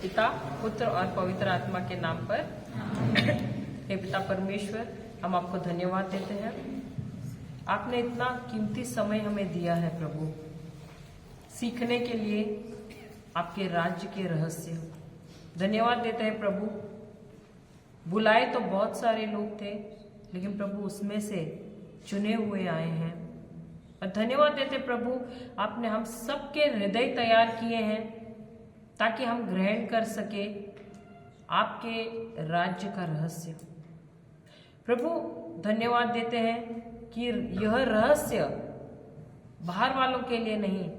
पिता, पुत्र और पवित्र आत्मा के नाम पर। हे पिता परमेश्वर, हम आपको धन्यवाद देते हैं। आपने इतना कीमती समय हमें दिया है प्रभु, सीखने के लिए आपके राज्य के रहस्य। धन्यवाद देते हैं प्रभु। बुलाए तो बहुत सारे लोग थे, लेकिन प्रभु उसमें से चुने हुए आए हैं। और धन्यवाद देते प्रभु, आपने हम सबके हृदय तैयार किए हैं ताकि हम ग्रहण कर सके आपके राज्य का रहस्य। प्रभु धन्यवाद देते हैं कि यह रहस्य बाहर वालों के लिए नहीं,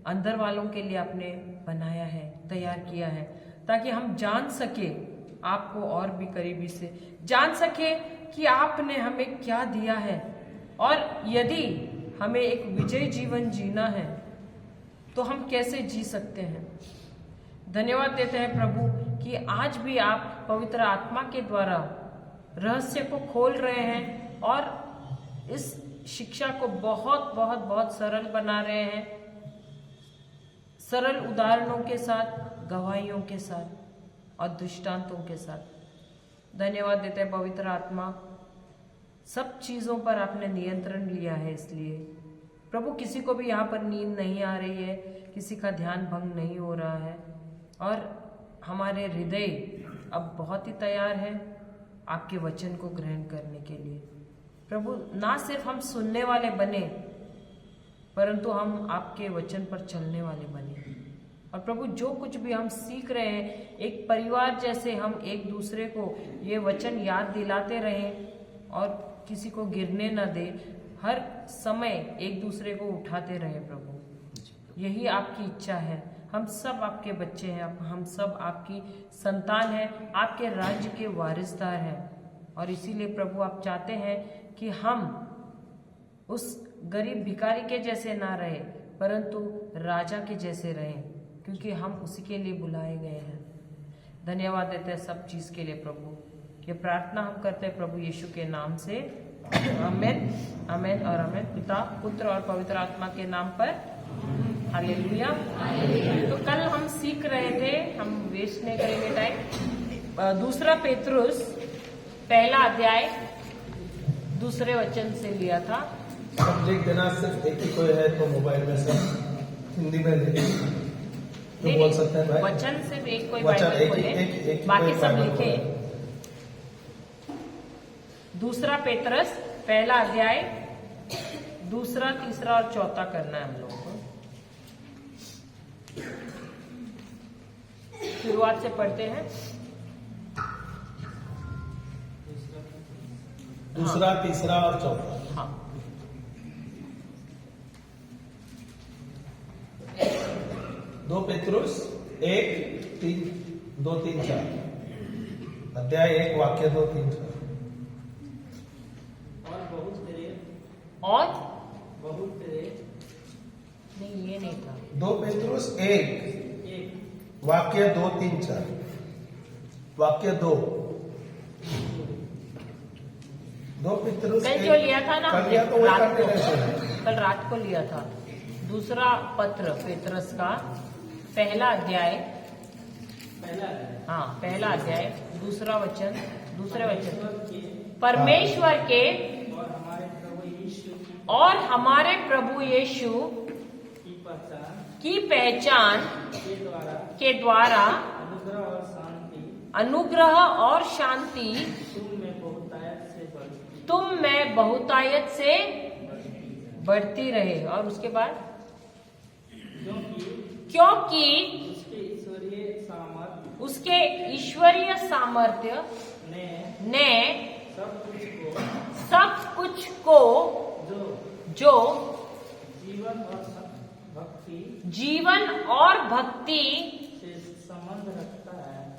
अंदर वालों के लिए आपने बनाया है, तैयार किया है, ताकि हम जान सके आपको और भी करीबी से, जान सके कि आपने हमें क्या दिया है, और यदि हमें एक विजयी जीवन जीना है तो हम कैसे जी सकते हैं। धन्यवाद देते हैं प्रभु कि आज भी आप पवित्र आत्मा के द्वारा रहस्य को खोल रहे हैं और इस शिक्षा को बहुत बहुत बहुत सरल बना रहे हैं, सरल उदाहरणों के साथ, गवाहियों के साथ और दृष्टांतों के साथ। धन्यवाद देते हैं पवित्र आत्मा, सब चीजों पर आपने नियंत्रण लिया है। इसलिए प्रभु किसी को भी यहाँ पर नींद नहीं आ रही है, किसी का ध्यान भंग नहीं हो रहा है, और हमारे हृदय अब बहुत ही तैयार है आपके वचन को ग्रहण करने के लिए। प्रभु ना सिर्फ हम सुनने वाले बने, परंतु हम आपके वचन पर चलने वाले बने। और प्रभु जो कुछ भी हम सीख रहे हैं, एक परिवार जैसे हम एक दूसरे को ये वचन याद दिलाते रहें और किसी को गिरने न दे, हर समय एक दूसरे को उठाते रहे प्रभु। यही आपकी इच्छा है। हम सब आपके बच्चे हैं, हम सब आपकी संतान हैं, आपके राज्य के वारिसदार हैं, और इसीलिए प्रभु आप चाहते हैं कि हम उस गरीब भिखारी के जैसे ना रहे, परंतु राजा के जैसे रहें, क्योंकि हम उसी के लिए बुलाए गए हैं। धन्यवाद देते हैं सब चीज के लिए प्रभु। ये प्रार्थना हम करते हैं प्रभु यीशु के नाम से, आमेन, आमेन और आमेन। पिता, पुत्र और पवित्र आत्मा के नाम पर, हालेलुया। तो कल हम सीख रहे थे, हम वेस्ट नहीं करेंगे टाइम, दूसरा पेतरुस पहला अध्याय दूसरे वचन से लिया था। सब्जेक्ट देना सिर्फ एक ही कोई है तो मोबाइल में सब हिंदी में लिखे तो बोल सकते हैं भाई। वचन सिर्फ एक कोई बाइबल खोले, बाकी सब लिखे। दूसरा पेतरस पहला अध्याय दूसरा, तीसरा और चौथा करना है हम लोग को। शुरुआत से पढ़ते हैं। दूसरा, तीसरा और चौथा। हाँ, 2 पेतरुस 1, 2, 3, 4 अध्याय 1 वाक्य 2, 3, 4। और बहुत तेरे नहीं, ये नहीं था। 2 पेतरुस 1 वाक्य 2, 3, 4 वाक्य 2 पेतरुस कल जो लिया था ना, कल लिया तो कल रात को लिया था। दूसरा पत्र पेतरस का पहला अध्याय, हाँ पहला अध्याय दूसरा वचन, दूसरे वचन, परमेश्वर के और हमारे प्रभु यीशु की पहचान के द्वारा अनुग्रह और शांति तुम में बहुतायत से बढ़ती रहे। और उसके बाद, क्योंकि उसके ईश्वरीय सामर्थ्य ने सब कुछ को जो जीवन और भक्ति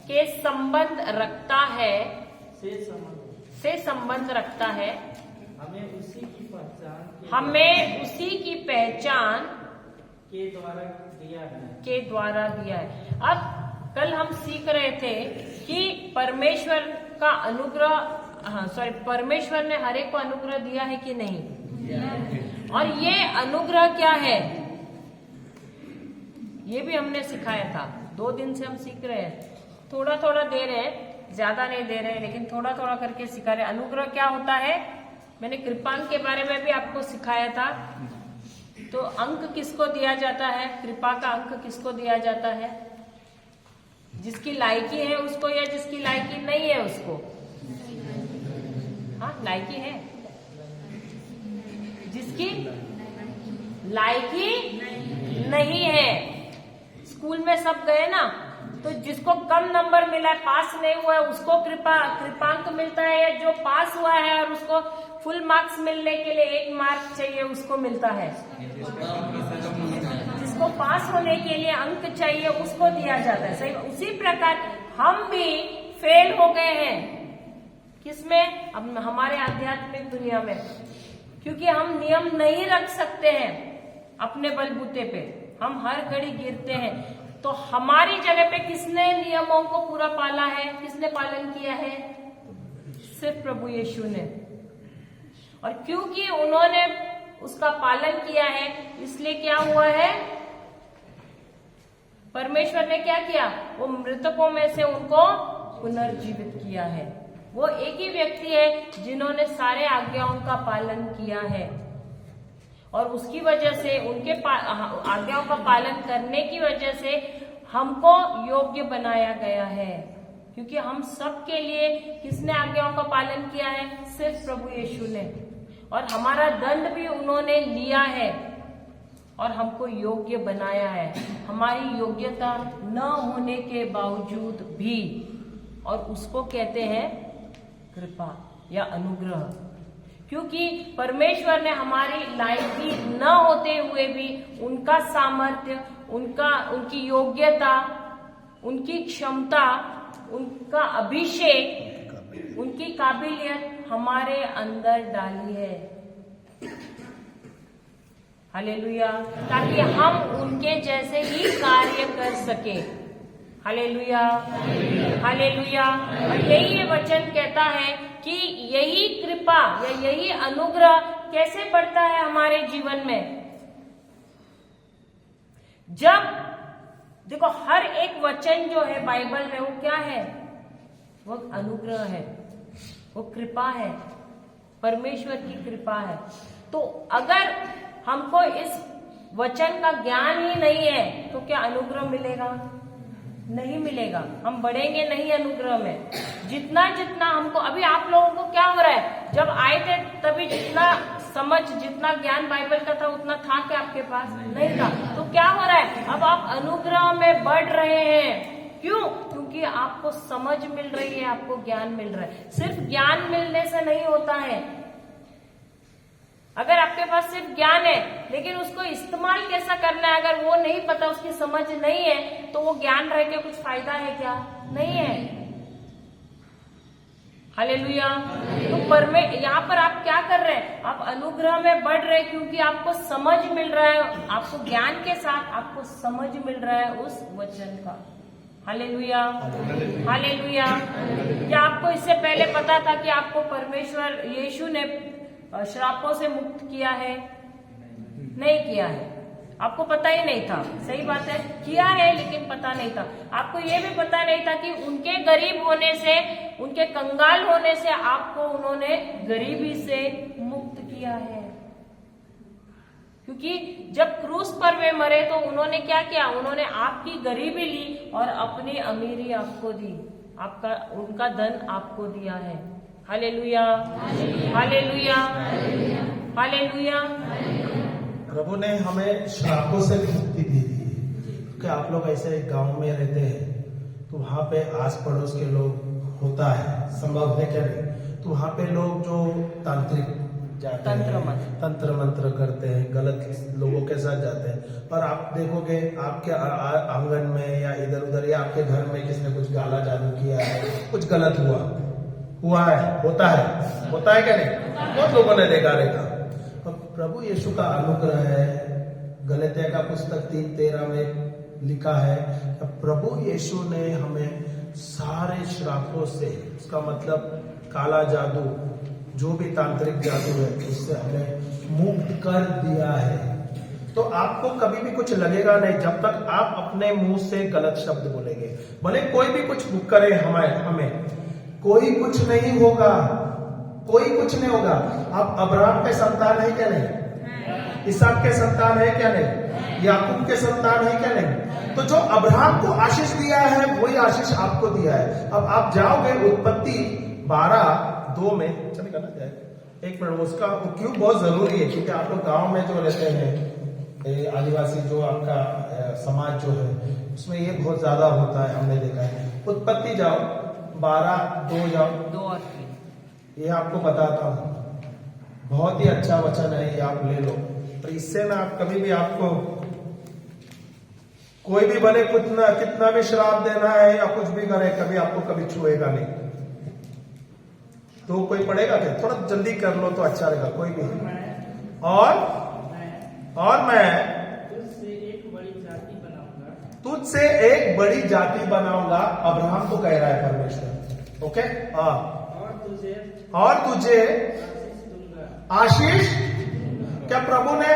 के संबंध रखता है, हमें उसी की पहचान के द्वारा दिया है। अब कल हम सीख रहे थे कि परमेश्वर का अनुग्रह, परमेश्वर ने हर एक को अनुग्रह दिया है कि नहीं, और ये अनुग्रह क्या है ये भी हमने सिखाया था। 2 दिन से हम सीख रहे हैं, थोड़ा थोड़ा दे रहे हैं, ज्यादा नहीं दे रहे हैं, लेकिन थोड़ा थोड़ा करके सिखा रहे हैं। अनुग्रह क्या होता है, मैंने कृपांक के बारे में भी आपको सिखाया था। तो अंक किसको दिया जाता है, कृपा का अंक किसको दिया जाता है, जिसकी लायकी है उसको या जिसकी लायकी नहीं है उसको। हाँ, लायकी है, जिसकी लायकी नहीं है। स्कूल में सब गए ना, तो जिसको कम नंबर मिला है, पास नहीं हुआ है, उसको कृपांक मिलता है, या जो पास हुआ है और उसको फुल मार्क्स मिलने के लिए 1 मार्क चाहिए उसको मिलता है। जिसको पास होने के लिए अंक चाहिए उसको दिया जाता है। सही, उसी प्रकार हम भी फेल हो गए हैं, किसमें, अब हमारे आध्यात्मिक दुनिया में, क्योंकि हम नियम नहीं रख सकते हैं अपने बलबूते पे, हम हर घड़ी गिरते हैं। तो हमारी जगह पे किसने नियमों को पूरा पाला है, किसने पालन किया है, सिर्फ प्रभु यीशु ने। और क्योंकि उन्होंने उसका पालन किया है, इसलिए क्या हुआ है, परमेश्वर ने क्या किया, वो मृतकों में से उनको पुनर्जीवित किया है। वो एक ही व्यक्ति है जिन्होंने सारे आज्ञाओं का पालन किया है, और उसकी वजह से, उनके आज्ञाओं का पालन करने की वजह से हमको योग्य बनाया गया है। क्योंकि हम सब के लिए किसने आज्ञाओं का पालन किया है, सिर्फ प्रभु यीशु ने। और हमारा दंड भी उन्होंने लिया है और हमको योग्य बनाया है, हमारी योग्यता न होने के बावजूद भी। और उसको कहते हैं कृपा या अनुग्रह, क्योंकि परमेश्वर ने हमारी लायकी न होते हुए भी उनका सामर्थ्य, उनकी योग्यता, उनकी क्षमता, उनका अभिषेक, उनकी काबिलियत हमारे अंदर डाली है। हालेलुया, ताकि हम उनके जैसे ही कार्य कर सके। Hallelujah, hallelujah. और यही ये वचन कहता है कि यही कृपा या यही अनुग्रह कैसे बढ़ता है हमारे जीवन में, जब देखो हर एक वचन जो है बाइबल में, वो क्या है, वो अनुग्रह है, वो कृपा है, परमेश्वर की कृपा है। तो अगर हमको इस वचन का ज्ञान ही नहीं है तो क्या अनुग्रह मिलेगा, नहीं मिलेगा, हम बढ़ेंगे नहीं अनुग्रह में। जितना जितना हमको, अभी आप लोगों को क्या हो रहा है, जब आए थे तभी जितना समझ, जितना ज्ञान बाइबल का था उतना था क्या आपके पास, नहीं था। तो क्या हो रहा है, अब आप अनुग्रह में बढ़ रहे हैं। क्यों, क्योंकि आपको समझ मिल रही है, आपको ज्ञान मिल रहा है। सिर्फ ज्ञान मिलने से नहीं होता है। अगर आपके पास सिर्फ ज्ञान है लेकिन उसको इस्तेमाल कैसा करना है अगर वो नहीं पता, उसकी समझ नहीं है, तो वो ज्ञान रह के कुछ फायदा है क्या, नहीं है। हालेलुया। तो यहाँ पर आप क्या कर रहे हैं, आप अनुग्रह में बढ़ रहे हैं, क्योंकि आपको समझ मिल रहा है, आपको ज्ञान के साथ आपको समझ मिल रहा है उस वचन का। Hallelujah, hallelujah. क्या आपको इससे पहले पता था कि आपको परमेश्वर यीशु ने श्रापों से मुक्त किया है, नहीं किया है, आपको पता ही नहीं था। सही बात है, किया है लेकिन पता नहीं था। आपको ये भी पता नहीं था कि उनके गरीब होने से, उनके कंगाल होने से आपको उन्होंने गरीबी से मुक्त किया है। क्योंकि जब क्रूस पर वे मरे तो उन्होंने क्या किया, उन्होंने आपकी गरीबी ली और अपनी अमीरी आपको दी, उनका धन आपको दिया है। Hallelujah, hallelujah, hallelujah. प्रभु ने हमें श्रापों से मुक्ति दी थी। क्योंकि आप लोग ऐसे गांव में रहते हैं तो वहाँ पे आस पड़ोस के लोग होता है, संभव है क्या नहीं, तो वहाँ पे लोग जो तांत्रिक जाते हैं, तंत्र मंत्र करते हैं, गलत लोगों के साथ जाते हैं। पर आप देखोगे आपके आंगन में या इधर उधर या आपके घर में किसने कुछ गाला जादू किया है, कुछ गलत हुआ है, होता है क्या नहीं, बहुत लोगों ने देखा रहेगा। प्रभु यीशु का अनुग्रह है। गलातिया का पुस्तक 3:13 में लिखा है कि प्रभु यीशु ने हमें सारे श्रापों से, उसका मतलब काला जादू, जो भी तांत्रिक जादू है, उससे हमें मुक्त कर दिया है। तो आपको कभी भी कुछ लगेगा नहीं जब तक आप अपने मुंह से गलत शब्द बोलेंगे। भले कोई भी कुछ करे हमें कोई कुछ नहीं होगा, कोई कुछ नहीं होगा। आप अब्राहम के संतान है क्या नहीं? इसहाक के संतान है क्या नहीं? याकूब के संतान है क्या नहीं? तो जो अब्राहम को आशीष दिया है वही आशीष आपको दिया है। अब आप जाओगे उत्पत्ति 12:2 में, चलेगा ना जाए? एक मिनट, उसका क्यों बहुत जरूरी है, क्योंकि आप लोग गांव में जो रहते हैं, आदिवासी जो आपका समाज जो है, उसमें ये बहुत ज्यादा होता है, हमने देखा है। उत्पत्ति जाओ 12:2 जाओ, 2 और 3। ये आपको बताता हूं, बहुत ही अच्छा वचन है, ये आप ले लो। और इससे ना आप कभी भी आपको कोई भी भले कितना भी श्राप देना है या कुछ भी करे, कभी आपको कभी छुएगा नहीं। तो कोई पढ़ेगा क्या? थोड़ा जल्दी कर लो तो अच्छा रहेगा। कोई भी और मैं तुझसे एक बड़ी जाति बनाऊंगा। अब्राहम को कह रहा है परमेश्वर, ओके? हाँ, और तुझे आशीष। क्या प्रभु ने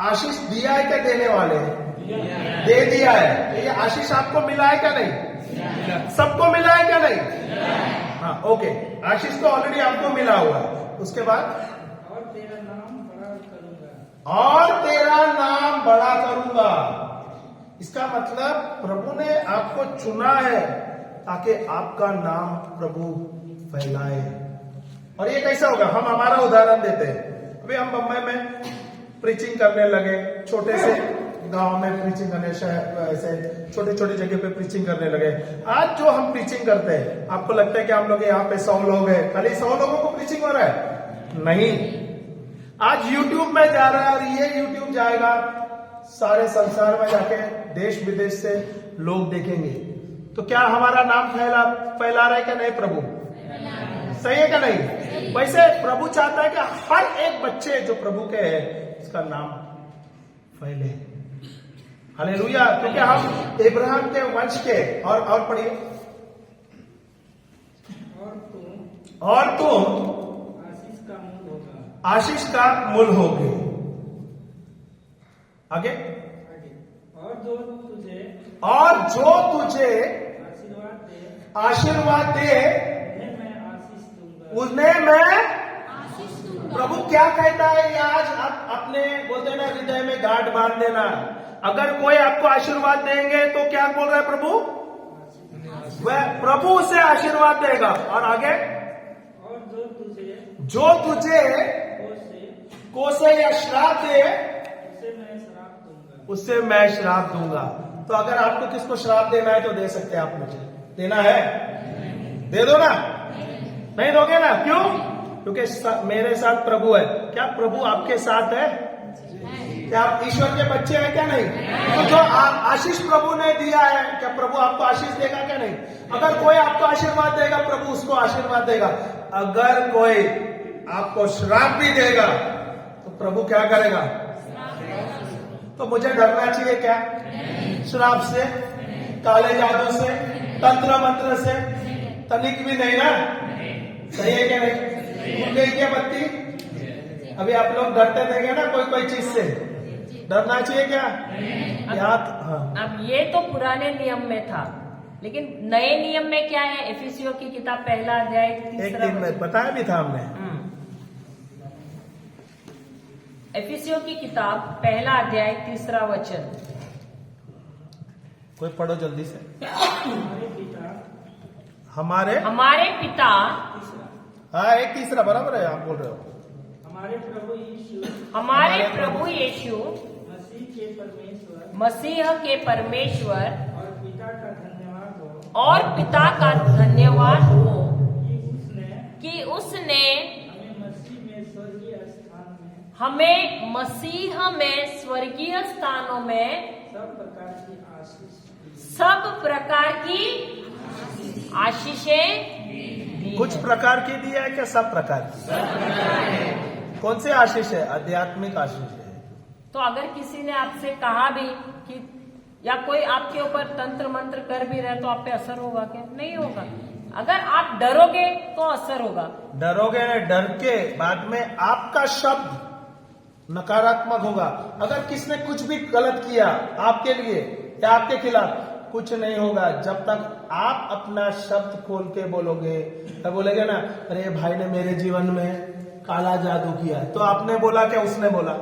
आशीष दिया है क्या? देने वाले हैं, दे दिया है। ये आशीष आपको मिला है क्या नहीं? सबको मिला है क्या नहीं? हाँ, ओके, आशीष तो ऑलरेडी आपको मिला हुआ है। उसके बाद और तेरा नाम बड़ा करूंगा। इसका मतलब प्रभु ने आपको चुना है ताकि आपका नाम प्रभु फैलाए। और ये कैसा होगा? हम हमारा उदाहरण देते हैं। अभी हम बम्बई में प्रीचिंग करने लगे, छोटे से गांव में प्रीचिंग करने, ऐसे छोटे छोटे जगह पे प्रीचिंग करने लगे। आज जो हम प्रीचिंग करते हैं, आपको लगता है कि हम लोग यहाँ पे 100 लोग हैं, खाली 100 लोगों को प्रीचिंग हो रहा है? नहीं, आज YouTube में जा रहा है और ये YouTube जाएगा, सारे संसार में जाके देश विदेश से लोग देखेंगे। तो क्या हमारा नाम फैला रहा है क्या नहीं? प्रभु सही है क्या नहीं? वैसे प्रभु चाहता है कि हर एक बच्चे जो प्रभु के है उसका नाम फैले। हालेलुया, क्योंकि हम इब्राहिम के वंश के। और पढ़िए, और तुम आशीष का मूल होगे। आगे, और जो तुझे आशीर्वाद दे उन्हें मैं। प्रभु क्या कहता है? ये आज आप अपने बोलते ना हृदय में गांठ बांध देना। अगर कोई आपको आशीर्वाद देंगे तो क्या बोल रहा है प्रभु? वह प्रभु उसे आशीर्वाद देगा। और आगे, और जो तुझे कोसे या श्राप दे उससे मैं श्राप दूंगा। तो अगर आपको किसको श्राप देना है तो दे सकते हैं आप मुझे। देना है? दे दो ना। नहीं दोगे ना? क्यों? क्योंकि मेरे साथ प्रभु है। क्या प्रभु आपके साथ है? क्या आप ईश्वर के बच्चे हैं क्या नहीं? तो जो आशीष प्रभु ने दिया है, क्या प्रभु आपको आशीष देगा क्या नहीं? अगर कोई आपको आशीर्वाद देगा, प्रभु उसको आशीर्वाद देगा। अगर कोई आपको श्राप भी देगा तो प्रभु क्या करेगा? तो मुझे डरना चाहिए क्या? श्राप से, काले जादू से, तंत्र मंत्र से? तनिक भी नहीं ना। सही है क्या नहीं? भूल गई क्या बत्ती? अभी आप लोग डरते देंगे ना कोई चीज से, डरना चाहिए क्या? अब ये तो पुराने नियम में था, लेकिन नए नियम में क्या है? एफिसियों की किताब 1 अध्याय 3 दिन में बताया भी था हमने। एफिसियों की किताब 1 अध्याय 3 वचन। कोई पढ़ो जल्दी से। हमारे पिता। हाँ, एक तीसरा बराबर है, आप बोल रहे हो। हमारे प्रभु यीशु मसीह के परमेश्वर और पिता का धन्यवाद हो कि उसने हमें मसीह में स्वर्गीय स्थानों में सब प्रकार की आशीषें दी। कुछ प्रकार की दी है क्या? सब प्रकार की। कौन से आशीष है? आध्यात्मिक आशीष है। तो अगर किसी ने आपसे कहा भी कि या कोई आपके ऊपर तंत्र मंत्र कर भी रहे तो आप पे असर होगा क्या? नहीं होगा। अगर आप डरोगे तो असर होगा। डरोगे, डर के बाद में आपका शब्द नकारात्मक होगा। अगर किसने कुछ भी गलत किया आपके लिए या आपके खिलाफ, कुछ नहीं होगा जब तक आप अपना शब्द खोल के बोलोगे। तब बोलेगे ना, अरे भाई ने मेरे जीवन में काला जादू किया, तो आपने बोला क्या उसने बोला?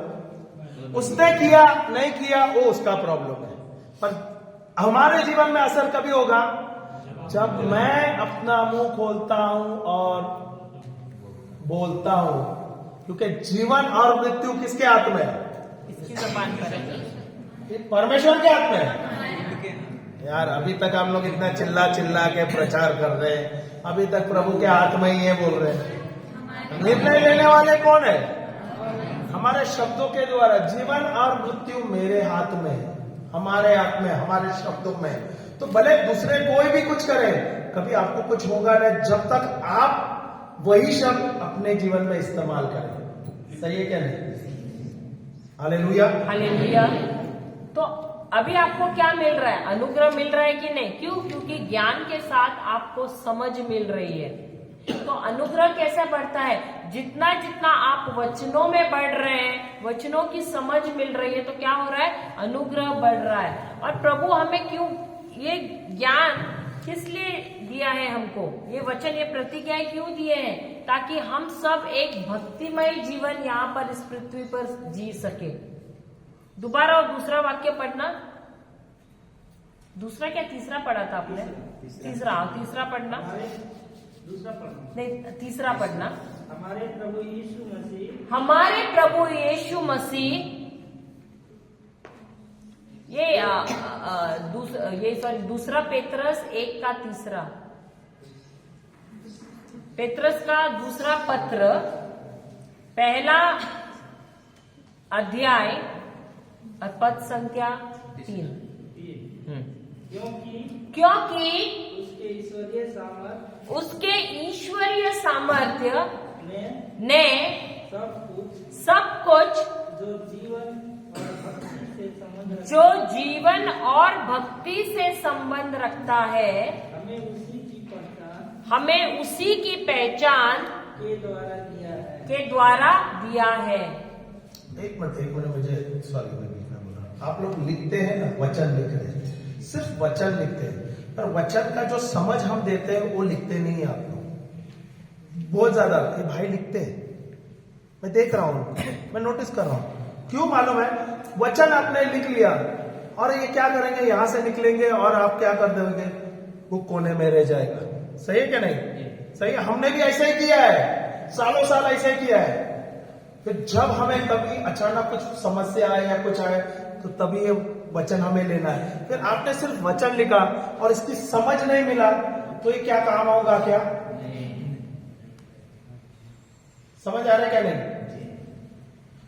उसने किया नहीं किया वो उसका प्रॉब्लम है, पर हमारे जीवन में असर कभी होगा जब मैं अपना मुंह खोलता हूं और बोलता हूं, क्योंकि जीवन और मृत्यु किसके हाथ में है? इसकी जबान पर है। परमेश्वर के हाथ में है। यार अभी तक हम लोग इतना चिल्ला चिल्ला के प्रचार कर रहे हैं, अभी तक प्रभु के हाथ में ही ये बोल रहे हैं। निर्णय लेने वाले कौन है? हमारे शब्दों के द्वारा। जीवन और मृत्यु मेरे हाथ में है, हमारे हाथ में, हमारे शब्दों में। तो भले दूसरे कोई भी कुछ करे, कभी आपको कुछ होगा नहीं जब तक आप वही शब्द अपने जीवन में इस्तेमाल करें। सही है क्या नहीं? Hallelujah, hallelujah. तो अभी आपको क्या मिल रहा है? अनुग्रह मिल रहा है कि नहीं? क्यों? क्योंकि ज्ञान के साथ आपको समझ मिल रही है। तो अनुग्रह कैसे बढ़ता है? जितना जितना आप वचनों में बढ़ रहे हैं, वचनों की समझ मिल रही है, तो क्या हो रहा है? अनुग्रह बढ़ रहा है। और प्रभु हमें क्यों ये ज्ञान किस लिए दिया है हमको? ये वचन, ये प्रतिज्ञाएं क्यों दिए हैं? ताकि हम सब एक भक्तिमय जीवन यहाँ पर इस पृथ्वी पर जी सके। दोबारा और दूसरा वाक्य पढ़ना। दूसरा क्या तीसरा पढ़ा था आपने? तीसरा पढ़ना। नहीं, तीसरा पढ़ना। हमारे प्रभु यीशु मसीह दूसरा पेत्रस 1:3। पेत्रस का दूसरा पत्र, पहला अध्याय और पद संख्या 3। क्योंकि उसके ईश्वरीय सामर्थ्य ने सब कुछ जो जीवन और भक्ति से संबंध रखता है, हमें उसी की पहचान के द्वारा दिया है। एक मिनट मुझे सॉरी, मैं बोल रहा। आप लोग लिखते हैं ना, वचन लिख रहे हैं, सिर्फ वचन लिखते हैं, पर वचन का जो समझ हम देते हैं वो लिखते नहीं है आप लोग। बहुत ज्यादा ये भाई लिखते हैं, मैं देख रहा हूं, मैं नोटिस कर रहा हूं। क्यों मालूम है? वचन आपने लिख लिया और ये क्या करेंगे, यहां से निकलेंगे और आप क्या कर देंगे? वो कोने में रह जाएगा। सही है क्या नहीं? सही है। हमने भी ऐसा ही किया है, सालों साल ऐसा ही किया है। फिर जब हमें कभी अचानक कुछ समस्या आए या कुछ आए, तो तभी ये वचन हमें लेना है। फिर आपने सिर्फ वचन लिखा और इसकी समझ नहीं मिला, तो ये क्या काम होगा? क्या समझ आ रहा है क्या नहीं?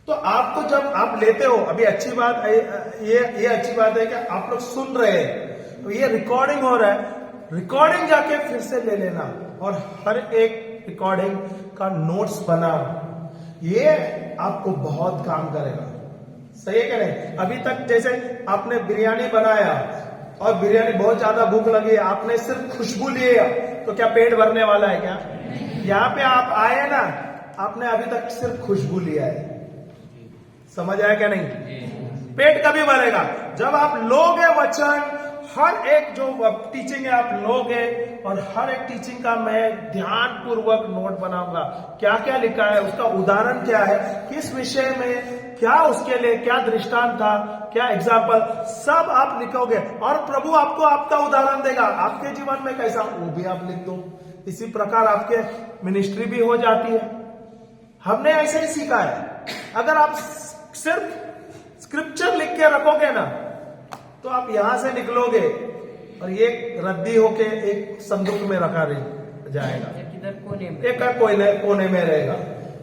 तो आपको जब आप लेते हो, अभी अच्छी बात ये अच्छी बात है कि आप लोग सुन रहे हैं, तो ये रिकॉर्डिंग हो रहा है। रिकॉर्डिंग जाके फिर से ले लेना और हर एक रिकॉर्डिंग का नोट्स बना, ये आपको बहुत काम करेगा। सही है क्या नहीं? अभी तक जैसे आपने बिरयानी बनाया और बिरयानी बहुत ज्यादा भूख लगी, आपने सिर्फ खुशबू लिया, तो क्या पेट भरने वाला है क्या? यहाँ पे आप आए ना, आपने अभी तक सिर्फ खुशबू लिया है। समझ आया क्या नहीं? पेट कभी भरेगा जब आप लोगे वचन। हर एक जो टीचिंग है आप लोगे, और हर एक टीचिंग का मैं ध्यान पूर्वक नोट बनाऊंगा। क्या क्या लिखा है, उसका उदाहरण क्या है, किस विषय में, क्या उसके लिए क्या दृष्टांत था, क्या एग्जाम्पल, सब आप लिखोगे और प्रभु आपको आपका उदाहरण देगा। आपके जीवन में कैसा, वो भी आप लिख दो। इसी प्रकार आपके मिनिस्ट्री भी हो जाती है। हमने ऐसे ही सीखा है। अगर आप सिर्फ स्क्रिप्चर लिख के रखोगे ना, तो आप यहां से निकलोगे और ये रद्दी होके एक संदूक में रखा जाएगा, एक कोने में रहेगा।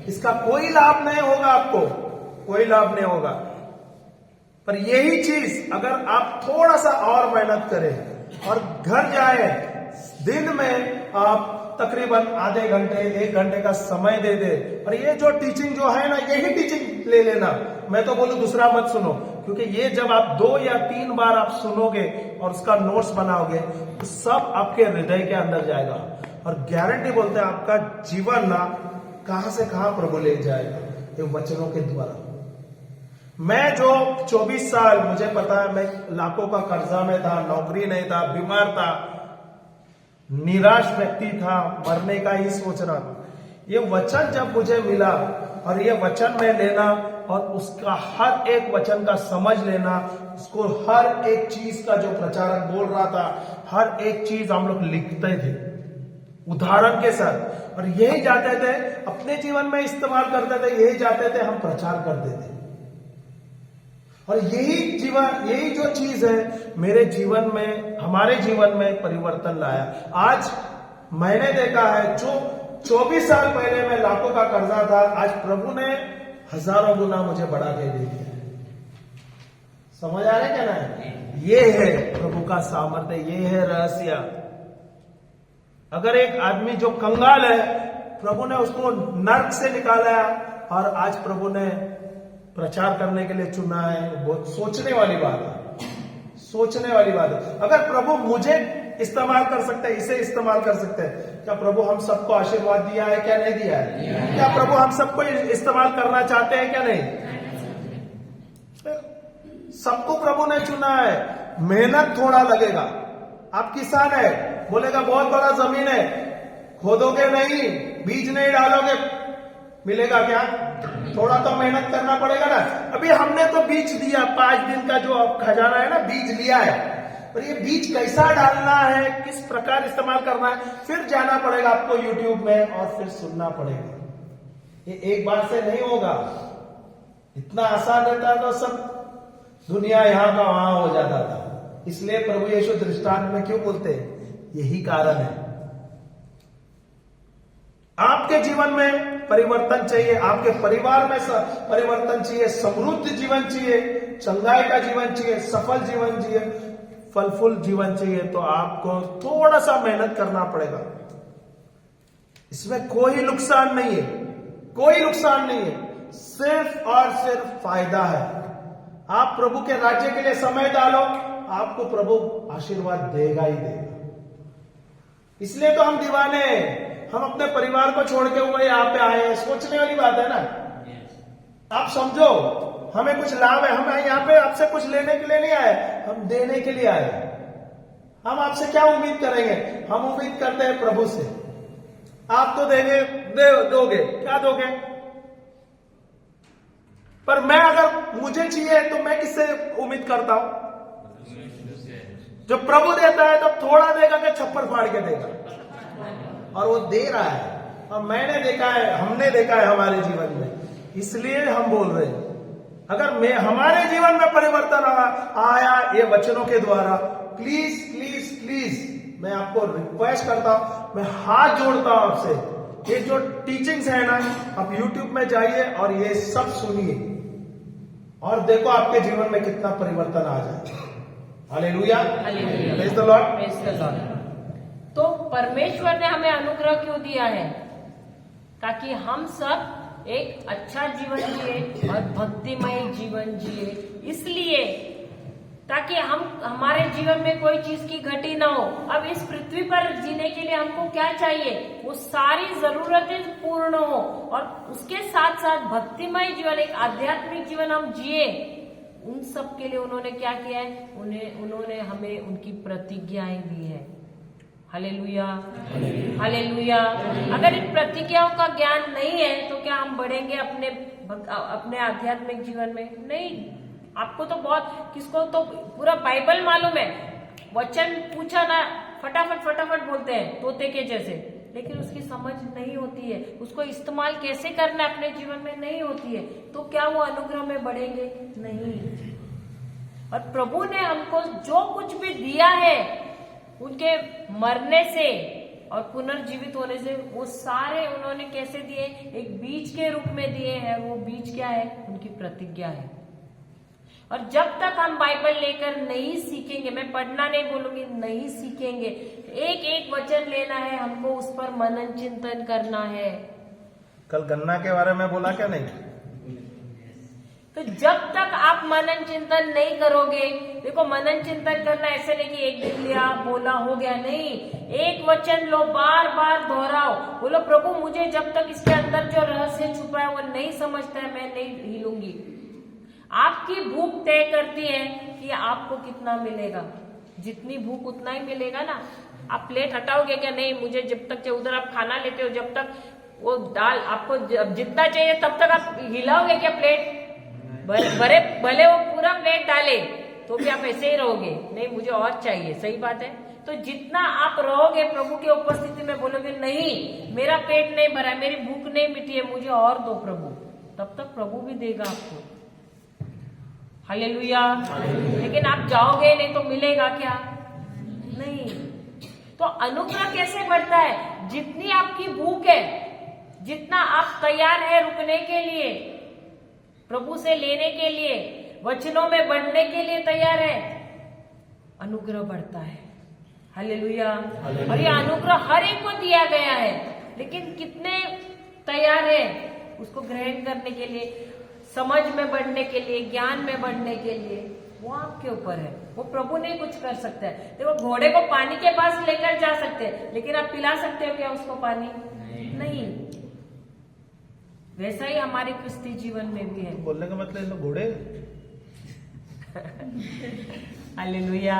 इसका कोई लाभ नहीं होगा, आपको कोई लाभ नहीं होगा। पर यही चीज अगर आप थोड़ा सा और मेहनत करें और घर जाए, दिन में आप तकरीबन आधे घंटे 1 घंटे का समय दे दे, और ये जो टीचिंग जो है ना, यही टीचिंग ले लेना। मैं तो बोलूं दूसरा मत सुनो, क्योंकि ये जब आप 2 या 3 बार आप सुनोगे और उसका नोट्स बनाओगे, तो सब आपके हृदय के अंदर जाएगा। और गारंटी बोलते हैं आपका जीवन ना कहां से कहां प्रभु ले जाएगा, ये वचनों के द्वारा। मैं जो 24 साल, मुझे पता है, मैं लाखों का कर्जा में था, नौकरी नहीं था, बीमार था, निराश व्यक्ति था, मरने का ही सोच रहा था। ये वचन जब मुझे मिला और ये वचन में लेना और उसका हर एक वचन का समझ लेना, उसको हर एक चीज का जो प्रचारक बोल रहा था, हर एक चीज हम लोग लिखते थे उदाहरण के साथ, और यही जाते थे अपने जीवन में इस्तेमाल करते थे, यही जाते थे हम प्रचार करते थे। और यही जो चीज है मेरे जीवन में, हमारे जीवन में परिवर्तन लाया। आज मैंने देखा है, जो 24 साल पहले मैं लाखों का कर्जा था, आज प्रभु ने हजारों गुना मुझे बढ़ा के दे दिया। समझ आ रहा है क्या ना? ये है प्रभु का सामर्थ्य, ये है रहस्य। अगर एक आदमी जो कंगाल है, प्रभु ने उसको नर्क से निकाला और आज प्रभु ने प्रचार करने के लिए चुना है, बहुत सोचने वाली बात है, सोचने वाली बात है। अगर प्रभु मुझे इस्तेमाल कर सकते हैं, इसे इस्तेमाल कर सकते हैं, क्या प्रभु हम सबको आशीर्वाद दिया है क्या नहीं दिया है? क्या प्रभु हम सबको इस्तेमाल करना चाहते हैं क्या नहीं? सबको प्रभु ने चुना है। मेहनत थोड़ा लगेगा। आप किसान है, बोलेगा बहुत बड़ा जमीन है, खोदोगे नहीं, बीज नहीं डालोगे, मिलेगा क्या? थोड़ा तो मेहनत करना पड़ेगा ना। अभी हमने तो बीज दिया, 5 दिन का जो खजाना है ना, बीज लिया है, पर ये बीज कैसा डालना है, किस प्रकार इस्तेमाल करना है, फिर जाना पड़ेगा आपको यूट्यूब में और फिर सुनना पड़ेगा। ये एक बार से नहीं होगा। इतना आसान रहता तो सब दुनिया यहां का वहां हो जाता था। इसलिए प्रभु यीशु दृष्टांत में क्यों बोलते हैं? यही कारण है। आपके जीवन में परिवर्तन चाहिए, आपके परिवार में परिवर्तन चाहिए, समृद्ध जीवन चाहिए, चंगाई का जीवन चाहिए, सफल जीवन चाहिए, फलफुल जीवन चाहिए, तो आपको थोड़ा सा मेहनत करना पड़ेगा। इसमें कोई नुकसान नहीं है, कोई नुकसान नहीं है, सिर्फ और सिर्फ फायदा है। आप प्रभु के राज्य के लिए समय डालो, आपको प्रभु आशीर्वाद देगा ही देगा। इसलिए तो हम दीवाने हैं, हम अपने परिवार को छोड़ के वो यहाँ पे आए हैं। सोचने वाली बात है ना। आप समझो, हमें कुछ लाभ है, हम यहाँ पे आपसे कुछ लेने के लिए नहीं आए, हम देने के लिए आए। हम आपसे क्या उम्मीद करेंगे? हम उम्मीद करते हैं प्रभु से। आप तो देंगे, दोगे, क्या दोगे? पर मैं अगर मुझे चाहिए तो मैं किससे उम्मीद करता हूं? जब प्रभु देता है तो थोड़ा देगा कि छप्पर फाड़ के देगा, और वो दे रहा है। और मैंने देखा है, हमने देखा है हमारे जीवन में, इसलिए हम बोल रहे हैं। अगर हमारे जीवन में परिवर्तन आया ये वचनों के द्वारा, प्लीज प्लीज प्लीज मैं आपको रिक्वेस्ट करता हूं, मैं हाथ जोड़ता हूं आपसे, ये जो टीचिंग्स है ना, आप यूट्यूब में जाइए और ये सब सुनिए और देखो आपके जीवन में कितना परिवर्तन आ जाए। Hallelujah, praise the Lord, praise the Lord. तो परमेश्वर ने हमें अनुग्रह क्यों दिया है? ताकि हम सब एक अच्छा जीवन जिए और भक्तिमय जीवन जिए, इसलिए ताकि हमारे जीवन में कोई चीज की घटी ना हो। अब इस पृथ्वी पर जीने के लिए हमको क्या चाहिए? वो सारी जरूरतें पूर्ण हो, और उसके साथ साथ भक्तिमय जीवन, एक आध्यात्मिक जीवन हम जिए। उन सब के लिए उन्होंने क्या किया है? उन्होंने हमें उनकी प्रतिज्ञाएं दी है। Hallelujah, hallelujah. अगर इन प्रतिज्ञाओं का ज्ञान नहीं है तो क्या हम बढ़ेंगे अपने आध्यात्मिक जीवन में? नहीं। आपको तो किसको तो पूरा बाइबल मालूम है, वचन पूछा ना फटाफट बोलते हैं तोते के जैसे, लेकिन उसकी समझ नहीं होती है, उसको इस्तेमाल कैसे करना है अपने जीवन में नहीं होती है, तो क्या वो अनुग्रह में बढ़ेंगे? नहीं। और प्रभु ने हमको जो कुछ भी दिया है, उनके मरने से और पुनर्जीवित होने से, वो सारे उन्होंने कैसे दिए? एक बीज के रूप में दिए हैं। वो बीज क्या है? उनकी प्रतिज्ञा है। और जब तक हम बाइबल लेकर नहीं सीखेंगे, मैं पढ़ना नहीं बोलूंगी, नहीं सीखेंगे, एक एक वचन लेना है हमको, उस पर मनन चिंतन करना है। कल गन्ना के बारे में बोला क्या? नहीं। तो जब तक आप मनन चिंतन नहीं करोगे, देखो मनन चिंतन करना ऐसे नहीं कि एक दिन लिया बोला हो गया, नहीं। एक वचन लो, बार बार दोहराओ, बोलो प्रभु मुझे जब तक इसके अंदर जो रहस्य छुपा है वो नहीं समझता है, मैं नहीं हिलूंगी। आपकी भूख तय करती है कि आपको कितना मिलेगा। जितनी भूख उतना ही मिलेगा ना। आप प्लेट हटाओगे क्या? नहीं, मुझे जब तक उधर आप खाना लेते हो जब तक वो दाल आपको जितना चाहिए तब तक आप हिलाओगे क्या प्लेट? भले वो पूरा प्लेट डाले तो भी आप ऐसे ही रहोगे, नहीं मुझे और चाहिए। सही बात है। तो जितना आप रहोगे प्रभु के उपस्थिति में, बोलोगे नहीं मेरा पेट नहीं भरा है, मेरी भूख नहीं मिटी है, मुझे और दो प्रभु, तब तक प्रभु भी देगा आपको। हालेलुया। लेकिन आप जाओगे नहीं तो मिलेगा क्या? नहीं। तो अनुग्रह कैसे बढ़ता है? जितनी आपकी भूख है, जितना आप तैयार है रुकने के लिए, प्रभु से लेने के लिए, वचनों में बढ़ने के लिए तैयार है, अनुग्रह बढ़ता है। हालेलुया। और ये अनुग्रह हर एक को दिया गया है, लेकिन कितने तैयार है उसको ग्रहण करने के लिए, समझ में बढ़ने के लिए, ज्ञान में बढ़ने के लिए, वो आपके ऊपर है। वो प्रभु नहीं कुछ कर सकता है। देखो घोड़े को पानी के पास लेकर जा सकते हैं, लेकिन आप पिला सकते हो क्या उसको पानी? नहीं। वैसा ही हमारे क्रिस्ती जीवन में भी है। बोलने का मतलब इन घोड़े। Hallelujah,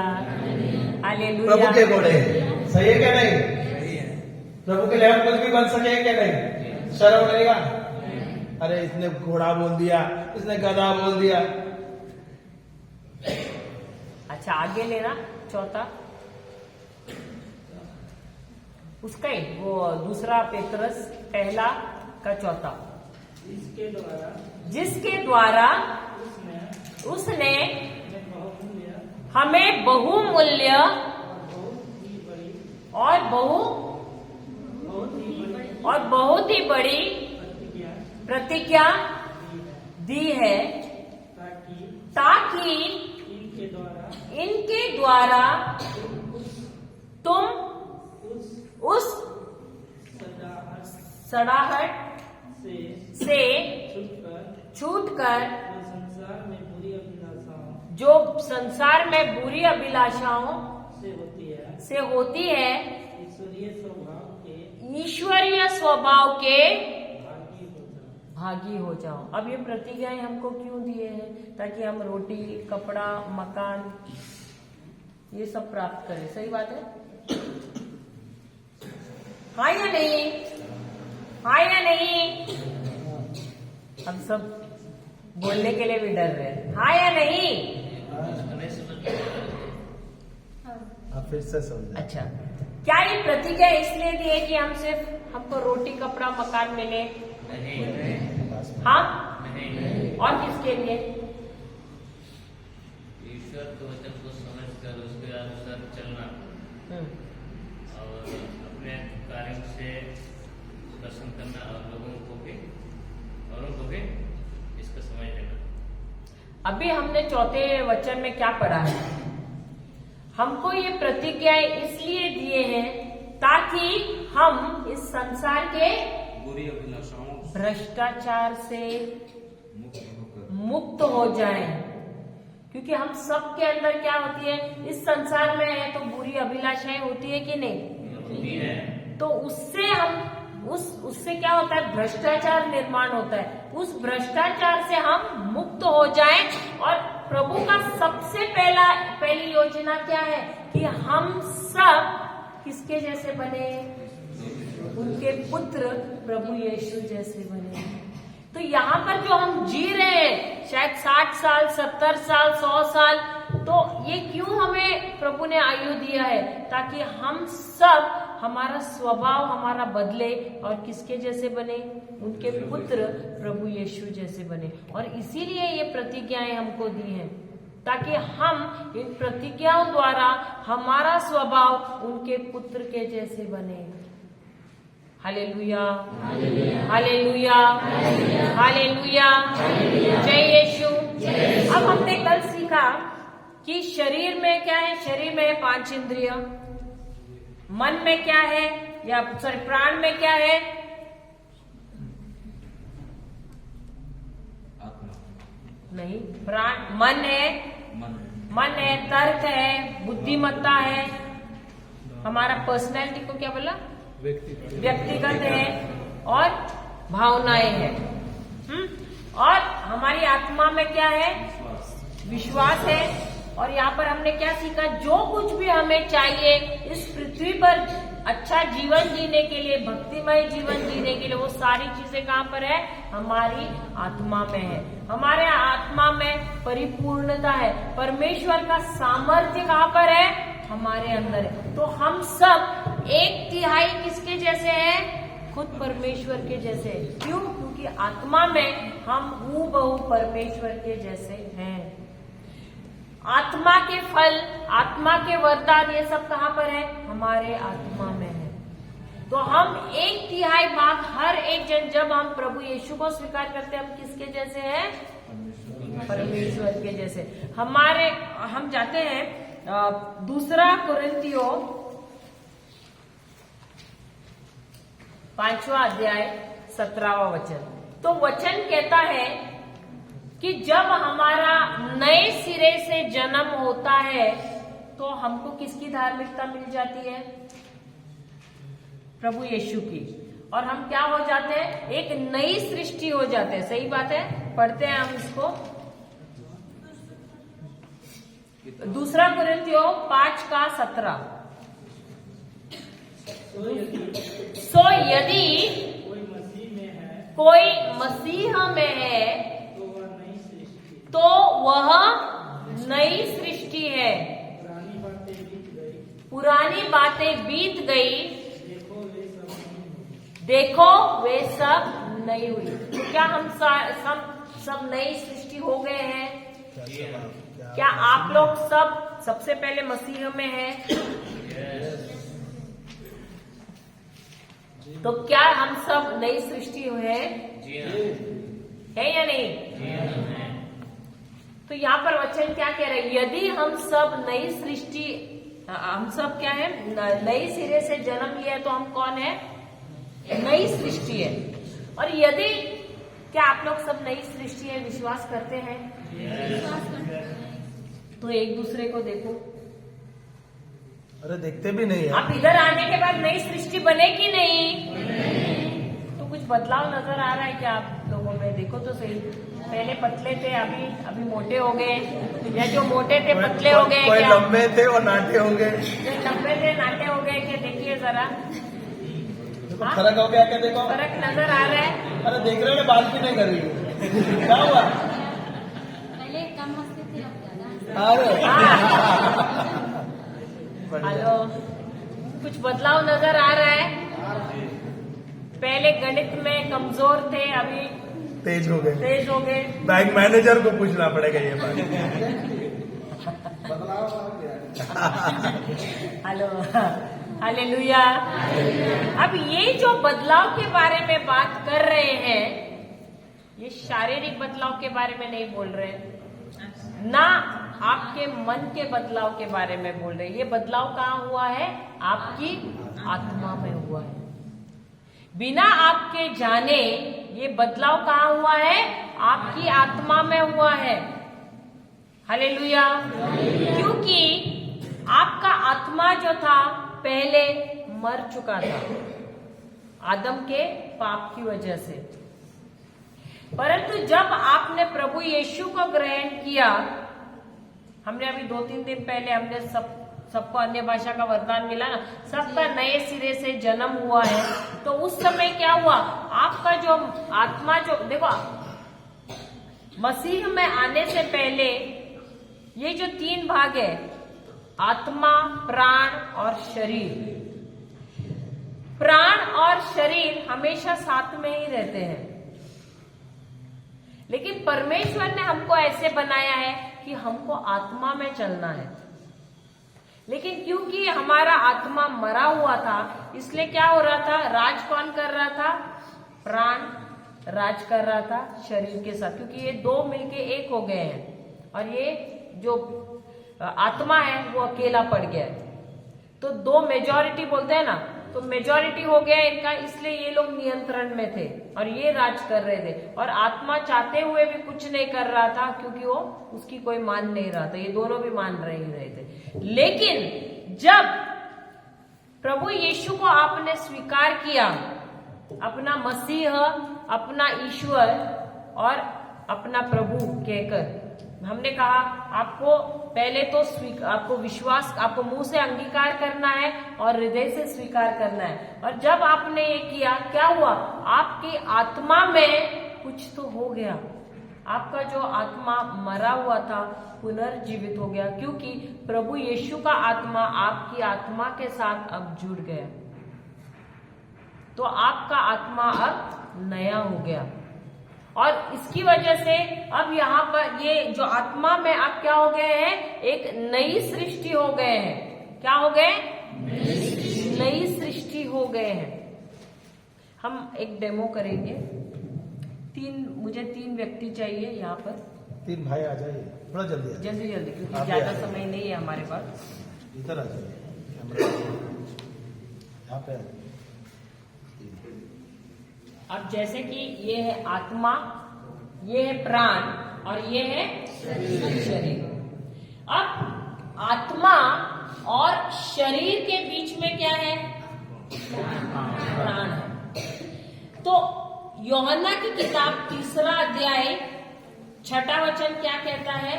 hallelujah. प्रभु के घोड़े सही है क्या? नहीं। प्रभु के लिए हम कुछ भी बन सके क्या? नहीं। शर्म लगेगा? अरे इसने घोड़ा बोल दिया, इसने गधा बोल दिया। अच्छा आगे लेना, चौथा उसका ही वो दूसरा पेतरस पहला का चौथा। जिसके द्वारा उसने हमें बहुमूल्य और बहुत ही बड़ी प्रतिज्ञा दी है, ताकि इनके द्वारा तुम उस सड़ाहट से छूटकर जो संसार में बुरी अभिलाषाओं से होती है ईश्वरीय स्वभाव के भागी हो जाओ। अब ये प्रतिज्ञाएं हमको क्यों दिए हैं? ताकि हम रोटी, कपड़ा, मकान ये सब प्राप्त करें। सही बात है? हाँ या नहीं? हाँ या नहीं? हम सब बोलने के लिए भी डर रहे हैं। हाँ या नहीं? आप फिर से समझे। अच्छा, क्या ये प्रतिज्ञा इसलिए दी है कि हम सिर्फ हमको रोटी, कपड़ा, मकान मिले? हाँ। और किसके लिए? ईश्वर के वचन को समझकर उसके अनुसार चलना और अपने कार्यों से दर्शन करना और लोगों को भी इसका समझ लेना। अभी हमने चौथे वचन में क्या पढ़ा है? हमको ये प्रतिज्ञाएं इसलिए दिए हैं ताकि हम इस संसार के बुरी अभिलाषाओं भ्रष्टाचार से मुक्त हो जाएं। क्योंकि हम सब के अंदर क्या होती है? इस संसार में है तो बुरी अभिलाषाएं होती है कि नहीं? होती है। तो उससे हम उससे क्या होता है? भ्रष्टाचार निर्माण होता है। उस भ्रष्टाचार से हम मुक्त हो जाएं। और प्रभु का सबसे पहली योजना क्या है? कि हम सब किसके जैसे बने? उनके पुत्र प्रभु यीशु जैसे बने। तो यहाँ पर जो हम जी रहे हैं, शायद 60 साल, 70 साल, 100 साल, तो ये क्यों हमें प्रभु ने आयु दिया है? ताकि हम सब, हमारा स्वभाव हमारा बदले और किसके जैसे बने? उनके पुत्र प्रभु यीशु जैसे बने। और इसीलिए ये प्रतिज्ञाएं हमको दी हैं, ताकि हम इन प्रतिज्ञाओं द्वारा हमारा स्वभाव उनके पुत्र के जैसे बने। हालेलुया, हालेलुया, हालेलुया, जय यीशु। अब हमने कल सीखा कि शरीर में क्या है? शरीर में है 5 इंद्रिय। मन में क्या है? या सॉरी, प्राण में क्या है? नहीं, प्राण मन है, मन है, तर्क है, बुद्धिमत्ता है, हमारा पर्सनैलिटी को क्या बोला? व्यक्तिगत है, और भावनाएं हैं। और हमारी आत्मा में क्या है? विश्वास है। और यहाँ पर हमने क्या सीखा? जो कुछ भी हमें चाहिए इस पृथ्वी पर अच्छा जीवन जीने के लिए, भक्तिमय जीवन जीने के लिए, वो सारी चीजें कहाँ पर है? हमारी आत्मा में है। हमारे आत्मा में परिपूर्णता है। परमेश्वर का सामर्थ्य कहाँ पर है? हमारे अंदर है। तो हम सब 1/3 किसके जैसे हैं? खुद परमेश्वर के जैसे। क्यों? क्योंकि आत्मा में हम हूबहू परमेश्वर के जैसे हैं। आत्मा के फल, आत्मा के वरदान, ये सब कहाँ पर है? हमारे आत्मा में है। तो हम 1/3 भाग हर एक जन, जब हम प्रभु यीशु को स्वीकार करते हैं, हम किसके जैसे हैं? परमेश्वर के जैसे। हम जाते हैं 2 कुरिन्थियों 5वां अध्याय 17वां वचन। तो वचन कहता है कि जब हमारा नए सिरे से जन्म होता है तो हमको किसकी धार्मिकता मिल जाती है? प्रभु यीशु की। और हम क्या हो जाते हैं? एक नई सृष्टि हो जाते हैं। सही बात है? पढ़ते हैं हम इसको। 2 कुरिन्थियों 5:17। सो यदि कोई मसीह में है तो वह नई सृष्टि है, पुरानी बातें बीत गई, देखो वे सब नई हुई। तो क्या हम सब नई सृष्टि हो गए हैं? क्या आप लोग सबसे पहले मसीह में हैं? तो क्या हम सब नई सृष्टि हैं? है या नहीं? तो यहाँ पर वचन क्या कह रहे हैं? यदि हम सब नई सृष्टि, हम सब क्या है? नई सिरे से जन्म लिया है, तो हम कौन है? नई सृष्टि है। और यदि, क्या आप लोग सब नई सृष्टि है? विश्वास करते हैं? तो एक दूसरे को देखो। अरे देखते भी नहीं है। आप इधर आने के बाद नई सृष्टि बने कि नहीं? तो कुछ बदलाव नजर आ रहा है क्या आप लोगों में? देखो तो सही। पहले पतले थे, अभी मोटे हो गए, या जो मोटे थे पतले हो गए? कोई लंबे थे और नाटे हो गए। जो लंबे थे नाटे हो गए क्या? देखिए जरा। फर्क हो गया क्या? देखो फर्क नजर आ रहा है। अरे देख रहे हो, बाल की नहीं कर रही हूँ। क्या हुआ? पहले कम हंसते थे, अब ज्यादा। हेलो, कुछ बदलाव नजर आ रहा है? पहले गणित में कमजोर थे, अभी तेज हो गए। बैंक मैनेजर को पूछना पड़ेगा ये बात। बदलाव आ गया। Hello, hallelujah. अब ये जो बदलाव के बारे में बात कर रहे हैं, ये शारीरिक बदलाव के बारे में नहीं बोल रहे, ना आपके मन के बदलाव के बारे में बोल रहे। ये बदलाव कहाँ हुआ है? आपकी आत्मा में हुआ है। बिना आपके जाने ये बदलाव कहाँ हुआ है? आपकी आत्मा में हुआ है। हालेलुया। क्योंकि आपका आत्मा जो था पहले मर चुका था आदम के पाप की वजह से, परंतु जब आपने प्रभु यीशु को ग्रहण किया, हमने अभी 2-3 दिन पहले हमने सबको अन्य भाषा का वरदान मिला ना, सबका नए सिरे से जन्म हुआ है। तो उस समय क्या हुआ? आपका जो आत्मा, जो देखो, मसीह में आने से पहले ये जो 3 भाग है, आत्मा, प्राण और शरीर, प्राण और शरीर हमेशा साथ में ही रहते हैं। लेकिन परमेश्वर ने हमको ऐसे बनाया है कि हमको आत्मा में चलना है। लेकिन क्योंकि हमारा आत्मा मरा हुआ था, इसलिए क्या हो रहा था? राज कौन कर रहा था? प्राण राज कर रहा था शरीर के साथ, क्योंकि ये 2 मिलके एक हो गए हैं और ये जो आत्मा है वो अकेला पड़ गया है। तो 2 मेजॉरिटी बोलते हैं ना, तो मेजॉरिटी हो गया इनका, इसलिए ये लोग नियंत्रण में थे और ये राज कर रहे थे। और आत्मा चाहते हुए भी कुछ नहीं कर रहा था, क्योंकि वो उसकी कोई मान नहीं रहा था। ये दोनों भी मान रहे थे। लेकिन जब प्रभु यीशु को आपने स्वीकार किया, अपना मसीह, अपना ईश्वर, और अपना प्रभु कहकर, हमने कहा आपको पहले तो आपको विश्वास, आपको मुंह से अंगीकार करना है और हृदय से स्वीकार करना है। और जब आपने ये किया, क्या हुआ? आपकी आत्मा में कुछ तो हो गया। आपका जो आत्मा मरा हुआ था पुनर्जीवित हो गया, क्योंकि प्रभु यीशु का आत्मा आपकी आत्मा के साथ अब जुड़ गया। तो आपका आत्मा अब नया हो गया और इसकी वजह से अब यहाँ पर ये जो आत्मा में आप क्या हो गए हैं? एक नई सृष्टि हो गए हैं। क्या हो गए? नई सृष्टि हो गए हैं। हम एक डेमो करेंगे। मुझे 3 व्यक्ति चाहिए यहाँ पर। 3 भाई आ जाइए, थोड़ा जल्दी आ जल्दी जल्दी, क्योंकि आप भी ज्यादा आ जाइए। समय नहीं है हमारे पास। इधर आ जाइए, कैमरा यहाँ पे आ जाइए। अब जैसे कि ये है आत्मा, ये है प्राण और ये है शरीर। अब आत्मा और शरीर के बीच में क्या है? प्राण है। तो यूहन्ना की किताब 3 अध्याय 6 वचन क्या कहता है?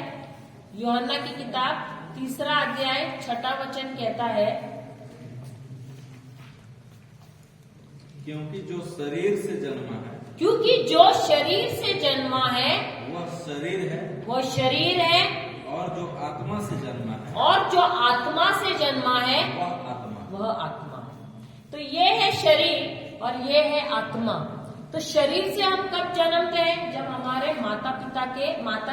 यूहन्ना की किताब 3 अध्याय 6 वचन कहता है, क्योंकि जो शरीर से जन्मा है क्योंकि जो शरीर से जन्मा है वह शरीर है, वो शरीर है, और जो आत्मा से जन्मा है और जो आत्मा से जन्मा है वह आत्मा। वह आत्मा। तो ये है शरीर और ये है आत्मा। तो शरीर से हम कब जन्मते हैं? जब हमारे माता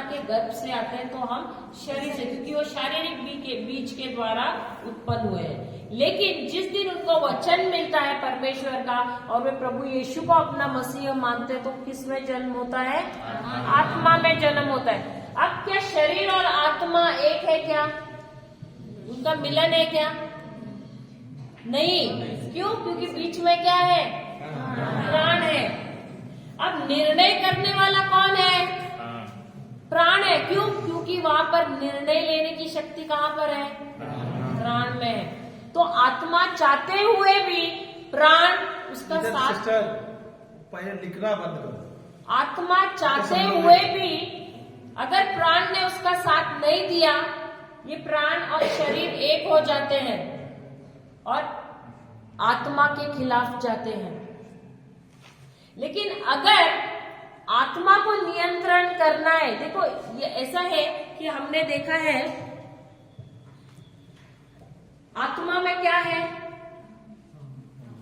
के गर्भ से आते हैं, तो हम शरीर से, क्योंकि वो शारीरिक बीज के द्वारा उत्पन्न हुए हैं। लेकिन जिस दिन उनको वचन मिलता है परमेश्वर का और वे प्रभु यीशु को अपना मसीह मानते हैं, तो किस में जन्म होता है? आत्मा में जन्म होता है। अब क्या शरीर और आत्मा एक है क्या? उनका मिलन है क्या? नहीं। क्यों? क्योंकि बीच में क्या है? प्राण है। अब निर्णय करने वाला कौन है? प्राण है। क्यों? क्योंकि वहां पर निर्णय लेने की शक्ति कहाँ पर है? प्राण में है। तो आत्मा चाहते हुए भी प्राण उसका साथ, सिस्टर पहले लिखना बंद करो। आत्मा चाहते हुए भी अगर प्राण ने उसका साथ नहीं दिया, ये प्राण और शरीर एक हो जाते हैं और आत्मा के खिलाफ जाते हैं। लेकिन अगर आत्मा को नियंत्रण करना है, देखो ये ऐसा है कि हमने देखा है आत्मा में क्या है?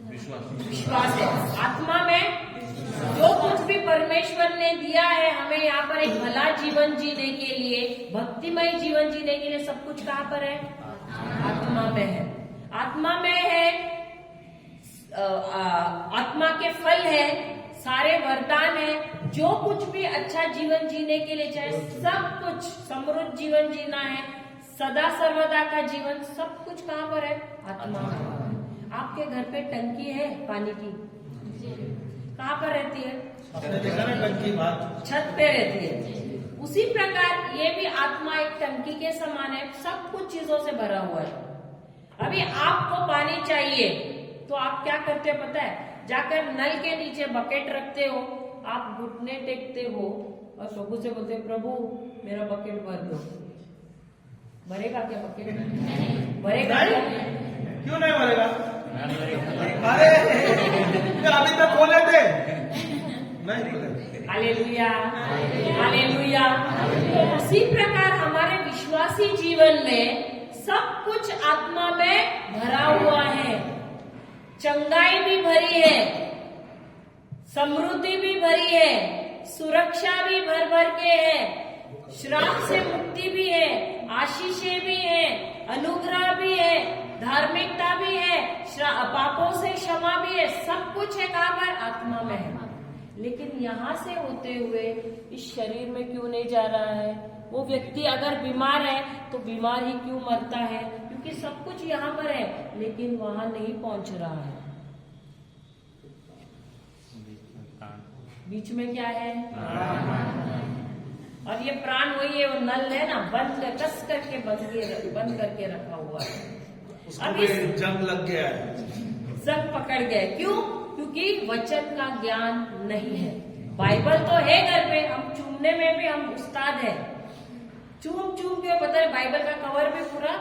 विश्वास है। आत्मा में जो कुछ भी परमेश्वर ने दिया है हमें यहाँ पर एक भला जीवन जीने के लिए, भक्तिमय जीवन जीने के लिए, सब कुछ कहाँ पर है? आत्मा में है। आत्मा में है आत्मा के फल है, सारे वरदान है। जो कुछ भी अच्छा जीवन जीने के लिए चाहे, सब कुछ समृद्ध जीवन जीना है, सदा सर्वदा का जीवन, सब कुछ कहाँ पर है? आत्मा में। आपके घर पे टंकी है पानी की, कहाँ पर रहती है? आपने देखा ना टंकी बाहर? छत पे रहती है। उसी प्रकार ये भी आत्मा एक टंकी के समान है, सब कुछ चीजों से भरा हुआ है। अभी आपको पानी चाहिए तो आप क्या करते हो पता है? जाकर नल के नीचे बकेट रखते हो, आप घुटने टेकते हो और प्रभु से बोलते हो, प्रभु मेरा बकेट भर दो। भरेगा क्या बकेट? भरेगा क्या? क्यों नहीं भरेगा? अरे अभी तक खोले थे, नहीं खोले। Hallelujah, hallelujah. उसी प्रकार हमारे विश्वासी जीवन में सब कुछ आत्मा में भरा हुआ है। चंगाई भी भरी है, समृद्धि भी भरी है, सुरक्षा भी भर भर के है, श्राप से मुक्ति भी है, आशीषें भी है, अनुग्रह भी है, धार्मिकता भी है, पापों से क्षमा भी है। सब कुछ है कहाँ पर? आत्मा में है। लेकिन यहाँ से होते हुए इस शरीर में क्यों नहीं जा रहा है? वो व्यक्ति अगर बीमार है तो बीमार ही क्यों मरता है? क्योंकि सब कुछ यहाँ पर है लेकिन वहां नहीं पहुंच रहा है। बीच में क्या है? और ये प्राण वही है, वो नल है ना, कस करके बंद करके रखा हुआ है। उसको भी जंग लग गया है, जंग पकड़ गए। क्यों? क्योंकि वचन का ज्ञान नहीं है। बाइबल तो है घर पे, हम चूमने में भी हम उस्ताद हैं। चूम चूम के पता है बाइबल का कवर भी पूरा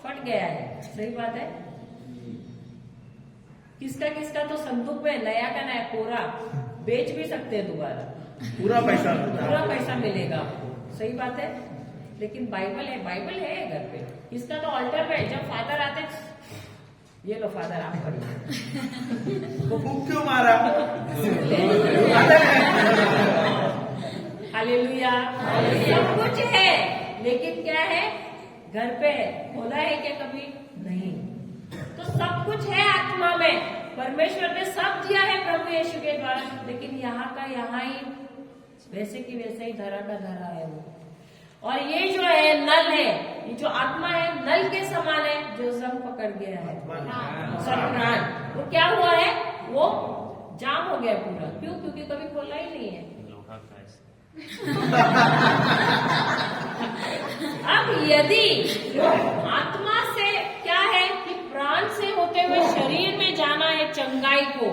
फट गया है। सही बात है। किसका किसका तो संदूक में नया का नया कोरा बेच भी सकते हैं दोबारा, पूरा पैसा मिलता पूरा है। पैसा मिलेगा। सही बात है। लेकिन बाइबल है घर पे। इसका तो ऑल्टर पे जब फादर आते, ये लो फादर आप पढ़िए। वो फूक क्यों मारा? हालेलुया। सब कुछ है, लेकिन क्या है? घर पे है। खोला है क्या कभी? नहीं। तो सब कुछ है आत्मा में। परमेश्वर ने सब दिया है प्रभु यीशु के द्वारा, लेकिन यहाँ का यहाँ ही, वैसे की वैसे ही, धरा का धरा है वो। और ये जो है नल है, ये जो आत्मा है नल के समान है, जो जंग पकड़ गया है, प्राण, वो क्या हुआ है? वो जाम हो गया पूरा। क्यों? क्योंकि कभी खोला ही नहीं है। लोहा का ऐसे। अब यदि आत्मा से क्या है कि प्राण से होते हुए शरीर में जाना है चंगाई को,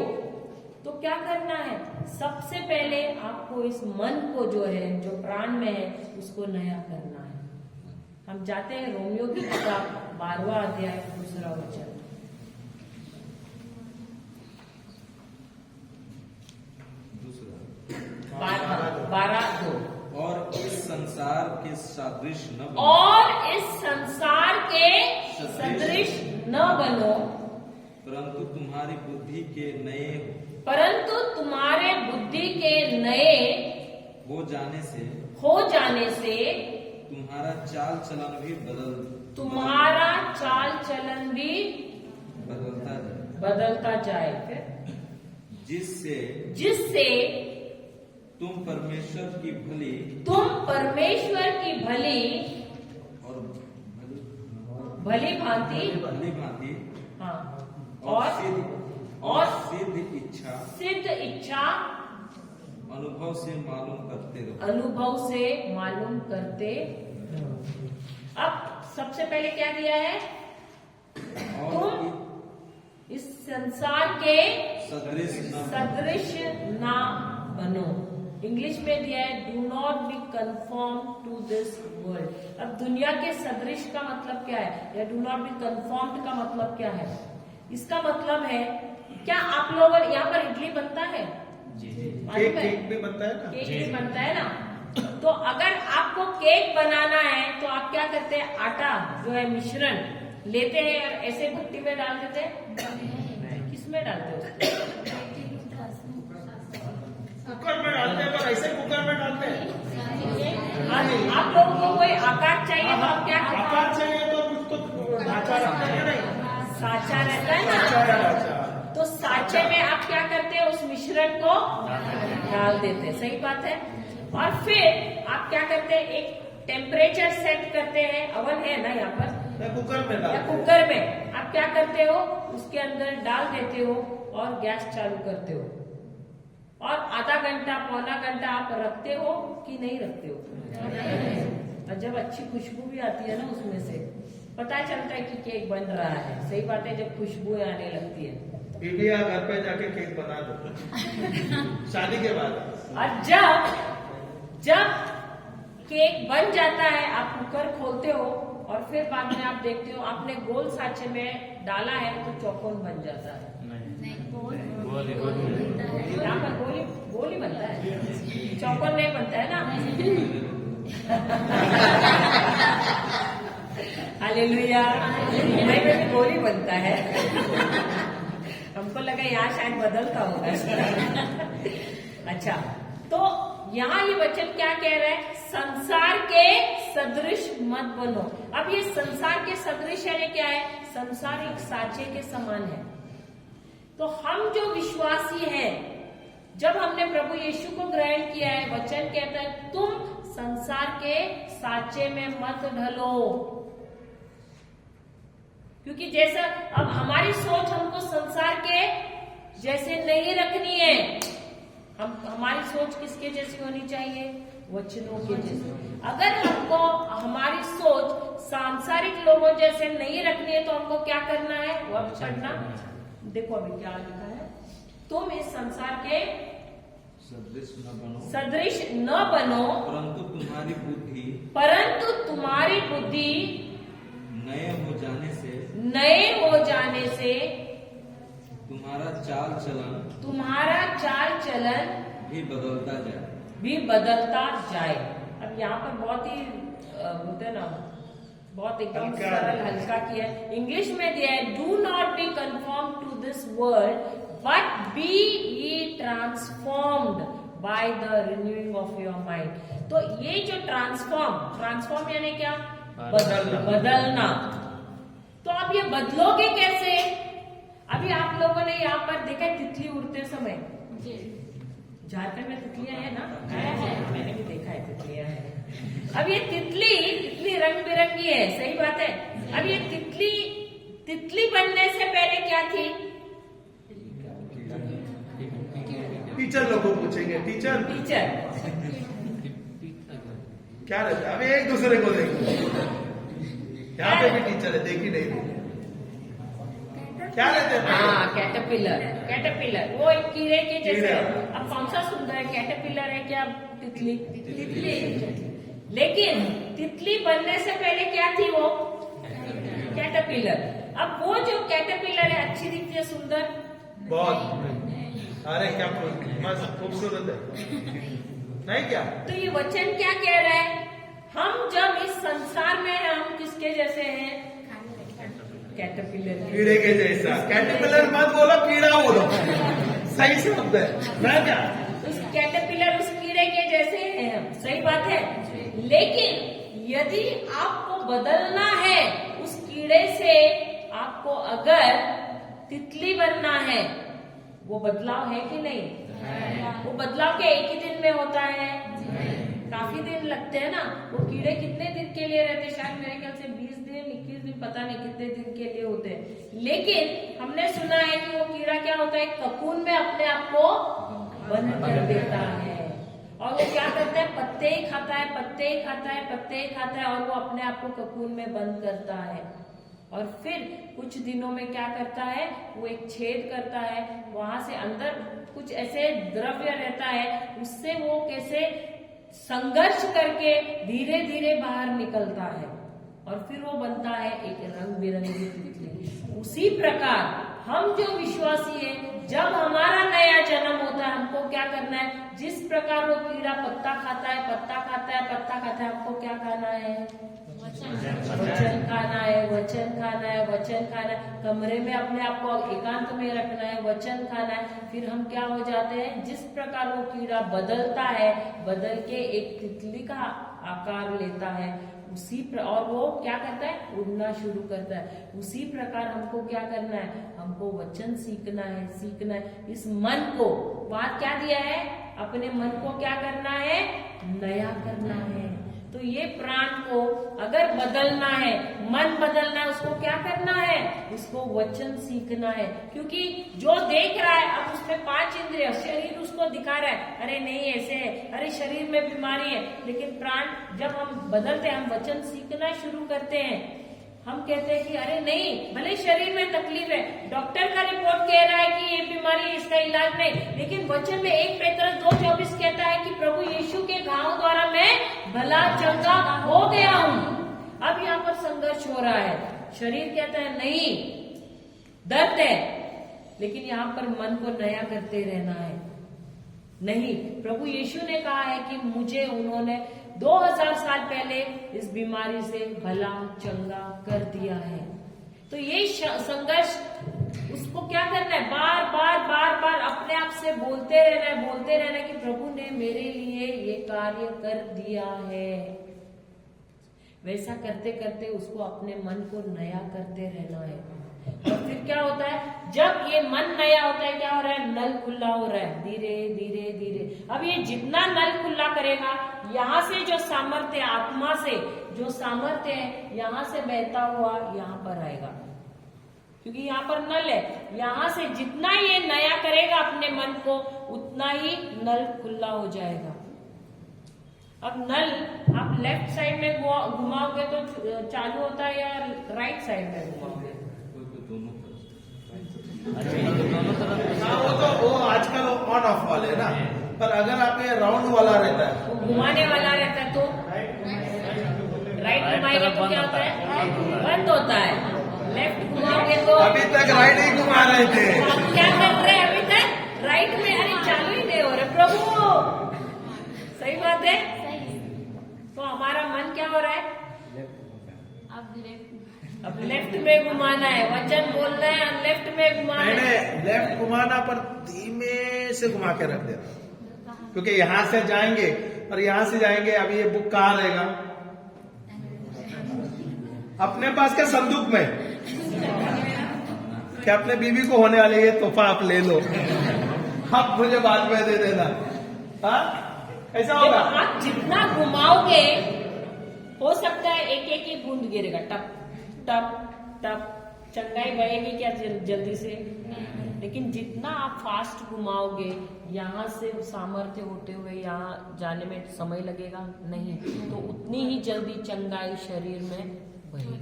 तो क्या करना है? सबसे पहले आपको इस मन को जो है, जो प्राण में है, उसको नया करना है। हम जाते हैं रोमियो की किताब 12वां अध्याय 2 वचन। 12:2। और इस संसार के सदृश न बनो, और इस संसार के सदृश न बनो, परंतु तुम्हारी बुद्धि के नए परंतु तुम्हारे बुद्धि के नए हो जाने से तुम्हारा चाल चलन भी तुम्हारा चाल चलन भी बदलता जाए। फिर जिससे तुम परमेश्वर की भली और भली भांति हाँ और सिद्ध इच्छा अनुभव से मालूम करते अब सबसे पहले क्या दिया है? तुम इस संसार के सदृश ना बनो। इंग्लिश में दिया है do not be conform to this world. अब दुनिया के सदृश का मतलब क्या है, या डू नॉट बी कंफॉर्म्ड का मतलब क्या है? इसका मतलब है, क्या आप लोग यहाँ पर इडली बनता है? केक भी बनता है ना? केक भी बनता है ना? तो अगर आपको केक बनाना है तो आप क्या करते हैं? आटा जो है मिश्रण लेते हैं और ऐसे भट्टी में डाल देते हैं। किस में डालते हो? कुकर में डालते हैं, पर ऐसे कुकर में डालते हैं। आप लोगों को कोई आकार चाहिए तो आप क्या करते आकार चाहिए तो कुछ तो ढांचा रखते हैं नहीं? साचा रहता है ना, तो साचे में आप क्या करते हैं? उस मिश्रण को डाल देते हैं। सही बात है। और फिर आप क्या करते हैं? एक टेम्परेचर सेट करते हैं। अवन है ना यहाँ पर, कुकर में या कुकर में आप क्या करते हो? उसके अंदर डाल देते हो और गैस चालू करते हो, और आधा घंटा पौना घंटा आप रखते हो कि नहीं रखते हो? और जब अच्छी खुशबू भी आती है ना, उसमें से पता चलता है कि केक बन रहा है। सही बात है। जब खुशबू आने लगती है, इंडिया घर पे जाके केक बना दो शादी के बाद। और जब केक बन जाता है, आप कुकर खोलते हो और फिर बाद में आप देखते हो आपने गोल साचे में डाला है तो चौकोन बन जाता है। यहाँ पर गोल ही बनता है, चौकोन नहीं बनता है ना। हालेलुया। मुंबई में भी गोल ही बनता है। हमको लगा यहाँ शायद बदलता होगा। अच्छा, तो यहाँ ये वचन क्या कह रहा है? संसार के सदृश मत बनो। अब ये संसार के सदृश है क्या है? संसार एक साचे के समान है। तो हम जो विश्वासी हैं, जब हमने प्रभु यीशु को ग्रहण किया है, वचन कहता है तुम संसार के साचे में मत ढलो। क्योंकि जैसा अब हमारी सोच हमको संसार के जैसे नहीं रखनी है। हमारी सोच किसके जैसी होनी चाहिए? वचनों के जैसे। अगर हमको हमारी सोच सांसारिक लोगों जैसे नहीं रखनी है तो हमको क्या करना है? वो पढ़ना। देखो अभी क्या लिखा है, तुम इस संसार के सदृश न बनो, सदृश न बनो, परंतु तुम्हारी बुद्धि परंतु तुम्हारी बुद्धि नए हो जाने से नए हो जाने से तुम्हारा चाल चलन भी बदलता जाए। अब यहाँ पर बहुत ही बोलते हैं ना, बहुत एकदम हल्का सरल हल्का किया है। इंग्लिश में दिया है, do not be conform to this world but be ye transformed by the renewing of your mind. तो ये जो ट्रांसफॉर्म यानी क्या? बदलना। तो अब ये बदलोगे कैसे? अभी आप लोगों ने यहाँ पर देखा है तितली उड़ते समय, जी झारखंड में तितलियां है ना? है, मैंने भी देखा है तितलियां है। अब ये तितली इतनी रंग बिरंगी है, सही बात है। अब ये तितली बनने से पहले क्या थी? टीचर लोग को पूछेंगे, टीचर क्या रहता है? अब एक दूसरे को देखो, यहाँ पे भी टीचर है, देखी नहीं क्या रहते हैं? हाँ, कैटरपिलर वो एक कीड़े के जैसे। अब कौन सा सुंदर है, कैटरपिलर है क्या तितली? लेकिन तितली बनने से पहले क्या थी वो? कैटरपिलर। अब वो जो कैटरपिलर है अच्छी दिखती है, सुंदर बहुत। अरे क्या मस्त खूबसूरत है, नहीं क्या? तो ये वचन क्या कह रहा है? हम जब इस संसार में हैं, हम किसके जैसे हैं? कैटरपिलर। कीड़े के जैसा। कैटरपिलर मत बोलो, कीड़ा बोलो, सही शब्द है ना क्या? उस कैटरपिलर उस कीड़े के जैसे हैं हम, सही बात है। लेकिन यदि आपको बदलना है उस कीड़े से, आपको अगर तितली बनना है, वो बदलाव है कि नहीं? वो बदलाव क्या एक ही दिन में होता है? काफी दिन लगते हैं ना। वो कीड़े कितने दिन के लिए रहते? शायद मेरे ख्याल से 20 दिन 21 दिन, पता नहीं कितने दिन के लिए होते हैं। लेकिन हमने सुना है कि वो कीड़ा क्या होता है, ककून में अपने आप को बंद कर देता है। और वो क्या करता है? पत्ते ही खाता है, पत्ते ही खाता है, पत्ते ही खाता है, और वो अपने आप को ककून में बंद करता है। और फिर कुछ दिनों में क्या करता है? वो एक छेद करता है, वहां से अंदर कुछ ऐसे द्रव्य रहता है, उससे वो कैसे संघर्ष करके धीरे धीरे बाहर निकलता है, और फिर वो बनता है एक रंग बिरंगी तितली। उसी प्रकार हम जो विश्वासी है, जब हमारा नया जन्म होता है, हमको क्या करना है? जिस प्रकार वो कीड़ा पत्ता खाता है, हमको क्या खाना है? वचन खाना है। कमरे में अपने आप को एकांत में रखना है, वचन खाना है। फिर हम क्या हो जाते हैं? जिस प्रकार वो कीड़ा बदलता है, बदल के एक तितली का आकार लेता है, और वो क्या करता है? उड़ना शुरू करता है। उसी प्रकार हमको क्या करना है? हमको वचन सीखना है। इस मन को, बात क्या दिया है? अपने मन को क्या करना है? नया करना है। तो ये प्राण को अगर बदलना है, मन बदलना है, उसको क्या करना है? उसको वचन सीखना है। क्योंकि जो देख रहा है, अब उसमें 5 इंद्रिय, शरीर उसको दिखा रहा है, अरे नहीं ऐसे है, अरे शरीर में बीमारी है। लेकिन प्राण जब हम बदलते हैं, हम वचन सीखना शुरू करते हैं, हम कहते हैं कि अरे नहीं, भले शरीर में तकलीफ है, डॉक्टर का रिपोर्ट कह रहा है कि ये बीमारी, इसका इलाज नहीं, लेकिन वचन में 1 पेत्रस 2:24 कहता है कि प्रभु यीशु के घाव द्वारा मैं भला चंगा हो गया हूँ। अब यहाँ पर संघर्ष हो रहा है, शरीर कहता है नहीं, दर्द है, लेकिन यहाँ पर मन को नया करते रहना है। नहीं, प्रभु यीशु ने कहा है कि मुझे उन्होंने 2000 साल पहले इस बीमारी से भला चंगा कर दिया है। तो ये संघर्ष उसको क्या करना है? बार बार अपने आप से बोलते रहना है कि प्रभु ने मेरे लिए ये कार्य कर दिया है। वैसा करते करते उसको अपने मन को नया करते रहना है। और फिर क्या होता है? जब ये मन नया होता है, क्या हो रहा है? नल खुला हो रहा है, धीरे धीरे। अब ये जितना नल खुला करेगा, यहाँ से जो सामर्थ्य, आत्मा से जो सामर्थ्य है, यहाँ से बहता हुआ यहाँ पर आएगा, क्योंकि यहाँ पर नल है। यहाँ से जितना ये नया करेगा अपने मन को, उतना ही नल खुला हो जाएगा। अब नल आप लेफ्ट साइड में घुमाओगे तो चालू होता है, या राइट साइड में घुमाओगे? हाँ, वो आजकल ऑन ऑफ वाले है ना, पर अगर आप ये राउंड वाला रहता है, वो घुमाने वाला रहता है तो राइट घुमाएंगे तो क्या होता है? बंद होता है। लेफ्ट घुमाओगे तो अभी तक राइट ही घुमा रहे थे। आप क्या कर रहे हैं अभी तक? राइट में, अरे चालू ही नहीं हो रहा प्रभु। सही बात है। सही। तो हमारा मन क्या हो रहा है? अब लेफ्ट। अब लेफ्ट में घुमाना है। वचन बोल रहे हैं लेफ्ट में घुमाना है। मैंने लेफ्ट घुमाना पर धीमे से घुमा के रख दिया, क्योंकि यहाँ से जाएंगे और यहाँ से जाएंगे। अभी ये बुक कहाँ रहेगा? अपने पास के संदूक में। क्या अपने बीवी को होने वाले ये तोहफा आप ले लो, आप मुझे बाद में दे देना। हाँ, ऐसा देखो, होगा। आप जितना घुमाओगे हो सकता है एक एक ही बूंद गिरेगा, टप टप टप। चंगाई बढ़ेगी क्या जल्दी से? लेकिन जितना आप फास्ट घुमाओगे, यहाँ से सामर्थ्य होते हुए यहाँ जाने में समय लगेगा नहीं, तो उतनी ही जल्दी चंगाई शरीर में बढ़ेगी।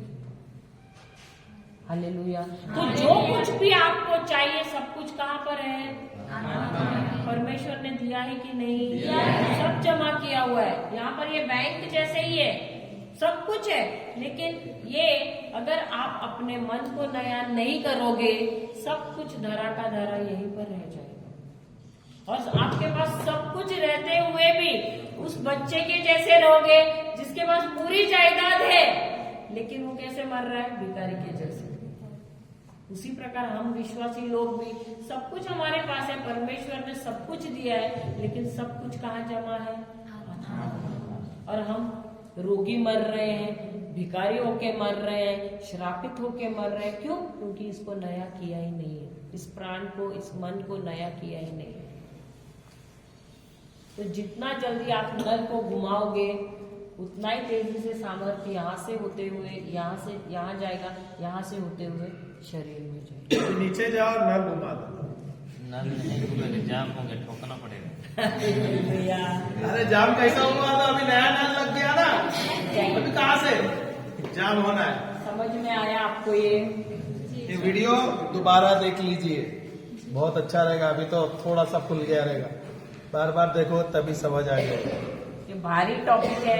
हालेलुया। तो जो कुछ भी आपको चाहिए सब कुछ कहाँ पर है? परमेश्वर ने दिया है कि नहीं? सब जमा किया हुआ है। यहाँ पर ये बैंक जैसे ही है, सब कुछ है। लेकिन ये अगर आप अपने मन को नया नहीं करोगे, सब कुछ धरा का धरा यहीं पर रह जाएगा। और आपके पास सब कुछ रहते हुए भी उस बच्चे के जैसे रहोगे जिसके पास पूरी जायदाद है, लेकिन वो कैसे मर रहा है? भिखारी के जैसे। उसी प्रकार हम विश्वासी लोग भी, सब कुछ हमारे पास है, परमेश्वर ने सब कुछ दिया है, लेकिन सब कुछ कहाँ जमा है? और हम रोगी मर रहे हैं, भिखारी होके मर रहे हैं, श्रापित होके मर रहे हैं। क्यों? क्योंकि इसको नया किया ही नहीं है, इस प्राण को, इस मन को नया किया ही नहीं है। तो जितना जल्दी आप नल को घुमाओगे, उतना ही तेजी से सामर्थ्य यहाँ से होते हुए यहाँ से यहाँ जाएगा, यहाँ से होते हुए शरीर में जाएगा। तो नीचे जाओ और नल घुमा दो। नल नहीं खुलेगा, जाम होंगे, ठोकना पड़ेगा। अरे जाम कैसा हुआ था? अभी नया नल लग गया ना, अभी कहाँ से जाम होना है? समझ में आया आपको? ये वीडियो दोबारा देख लीजिए, बहुत अच्छा रहेगा। अभी तो थोड़ा सा खुल गया रहेगा, बार बार देखो तभी समझ आएगा। ये भारी टॉपिक है,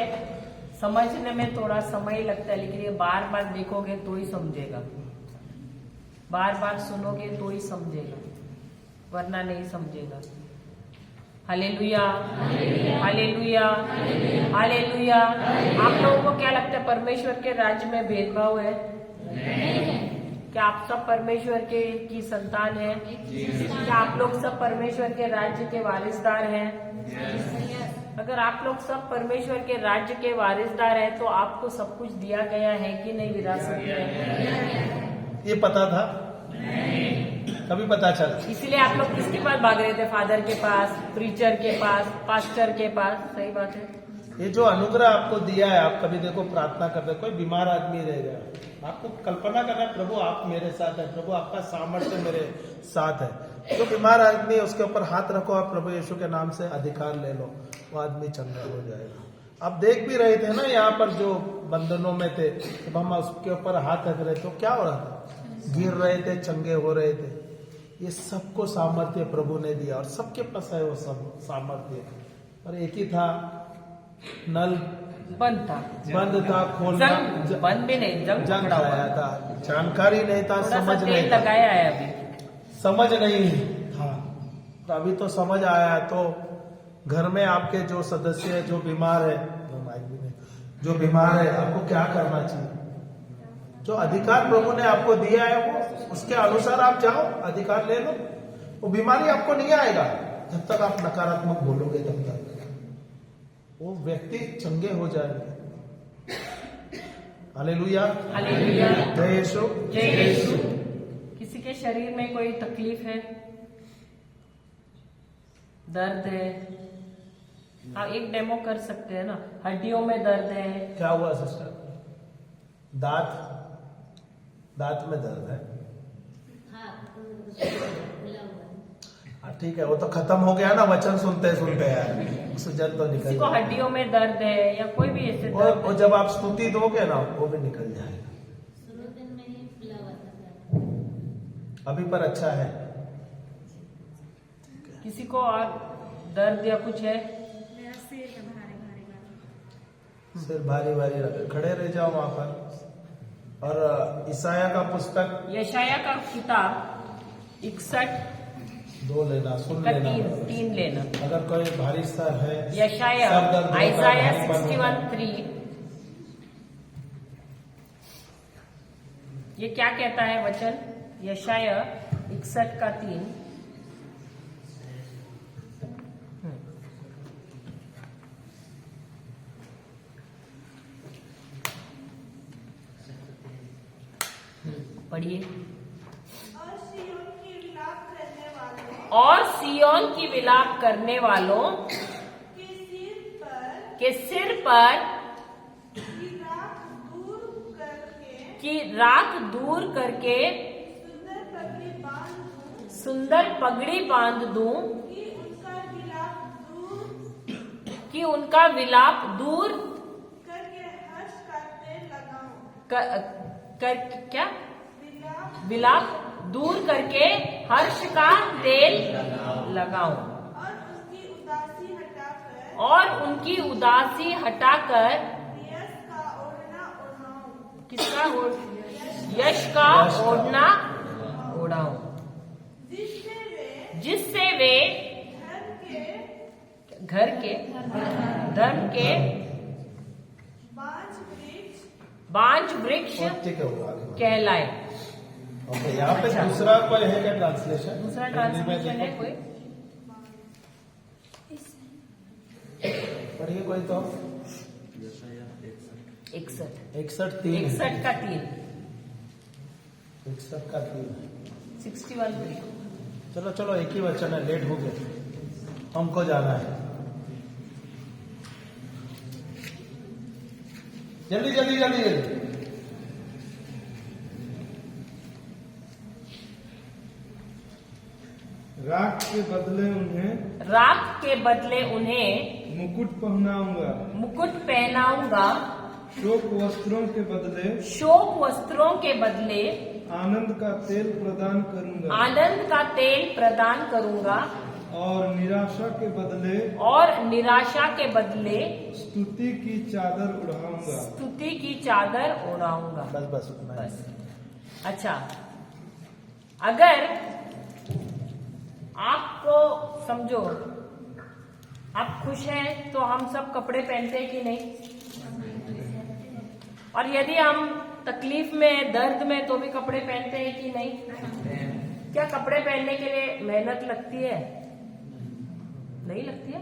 समझने में थोड़ा समय लगता है, लेकिन ये बार बार देखोगे तो ही समझेगा, बार बार सुनोगे तो ही समझेगा, वरना नहीं समझेगा। Hallelujah, hallelujah, hallelujah. आप लोगों को क्या लगता है परमेश्वर के राज्य में भेदभाव है? क्या आप सब परमेश्वर के की संतान हैं? क्या आप लोग सब परमेश्वर के राज्य के वारिसदार हैं? अगर आप लोग सब परमेश्वर के राज्य के वारिसदार हैं, तो आपको सब कुछ दिया गया है कि नहीं विरासत में? ये पता था? कभी पता चला? इसीलिए आप लोग किसके पास भाग रहे थे? फादर के पास, प्रीचर के पास, पास्टर के पास। सही बात है। ये जो अनुग्रह आपको दिया है, आप कभी देखो प्रार्थना करते, कोई बीमार आदमी रह गया, आपको कल्पना करना है प्रभु आप मेरे साथ है, प्रभु आपका सामर्थ्य मेरे साथ है। जो बीमार आदमी है उसके ऊपर हाथ रखो और प्रभु यीशु के नाम से अधिकार ले लो, वो आदमी चंगा हो जाएगा। आप देख भी रहे थे ना यहाँ पर जो बंधनों में थे, जब हम उसके ऊपर हाथ रख रहे थे तो क्या हो रहा था? गिर रहे थे, चंगे हो रहे थे। ये सबको सामर्थ्य प्रभु ने दिया और सबके पास है वो सब सामर्थ्य। और एक ही था, नल बंद था, खोलना बंद भी नहीं, जंग लगाया था, जानकारी नहीं था, समझ नहीं था, लगाया है अभी समझ नहीं था। तो अभी तो समझ आया। तो घर में आपके जो सदस्य है, जो बीमार है, जो बीमार है, आपको क्या करना चाहिए? जो अधिकार प्रभु ने आपको दिया है वो उसके अनुसार आप जाओ, अधिकार ले लो। वो बीमारी आपको नहीं आएगा जब तक आप नकारात्मक बोलोगे, तब तक वो व्यक्ति चंगे हो जाएंगे। हालेलुया, हालेलुया, जय यीशु, जय यीशु। किसी के शरीर में कोई तकलीफ है, दर्द है? हाँ, एक डेमो कर सकते हैं ना। हड्डियों में दर्द है? क्या हुआ सिस्टर? दांत में दर्द है? हाँ, ठीक है, वो तो खत्म हो गया ना, वचन सुनते सुनते यार, सुजन तो निकल किसी को हड्डियों में दर्द है या कोई भी ऐसे और जब आप स्तुति दोगे ना, वो भी निकल जाएगा। अभी पर अच्छा है। किसी को और दर्द या कुछ है? मेरा सिर है भारी भारी सिर भारी भारी लगे, खड़े रह जाओ वहां पर। और ईसाया का पुस्तक यशाया का किताब 61 2 लेना, सुन का लेना। 3 लेना। अगर कोई भारी सर है, यशाया सर दर्द होता है, आइसाया भारीपन होता है। 61:3 ये क्या कहता है वचन? यशाया 61:3 पढ़िए। और सियोन की विलाप करने वालों के सिर पर की राख दूर करके सुंदर पगड़ी बांध दूं कि उनका विलाप दूर कर क्या विलाप दूर करके हर्ष का तेल लगाऊं और उनकी उदासी हटाकर किसका यश का ओढ़ना ओढ़ाऊं, जिससे वे घर के धर्म के बांझ वृक्ष ठीक है, वो आगे। कहलाए। ओके, यहाँ पे दूसरा कोई है क्या ट्रांसलेशन? दूसरा ट्रांसलेशन है कोई? पढ़िए कोई तो। 61 61:3 61 का 3 61 का 3। 61:3 चलो चलो, एक ही वचन है, लेट हो गया, हमको जाना है। जल्दी जल्दी जल्दी जल्दी। राख के बदले उन्हें मुकुट पहनाऊंगा, मुकुट पहनाऊंगा, शोक वस्त्रों के बदले शोक वस्त्रों के बदले आनंद का तेल प्रदान करूंगा, आनंद का तेल प्रदान करूंगा, और निराशा के बदले स्तुति की चादर उड़ाऊंगा। स्तुति की चादर ओढ़ाऊंगा। बस बस उतना ही। बस। अच्छा, अगर आपको समझो आप खुश हैं तो हम सब कपड़े पहनते हैं कि नहीं? और यदि हम तकलीफ में दर्द में तो भी कपड़े पहनते हैं कि नहीं? क्या कपड़े पहनने के लिए मेहनत लगती है? नहीं लगती है।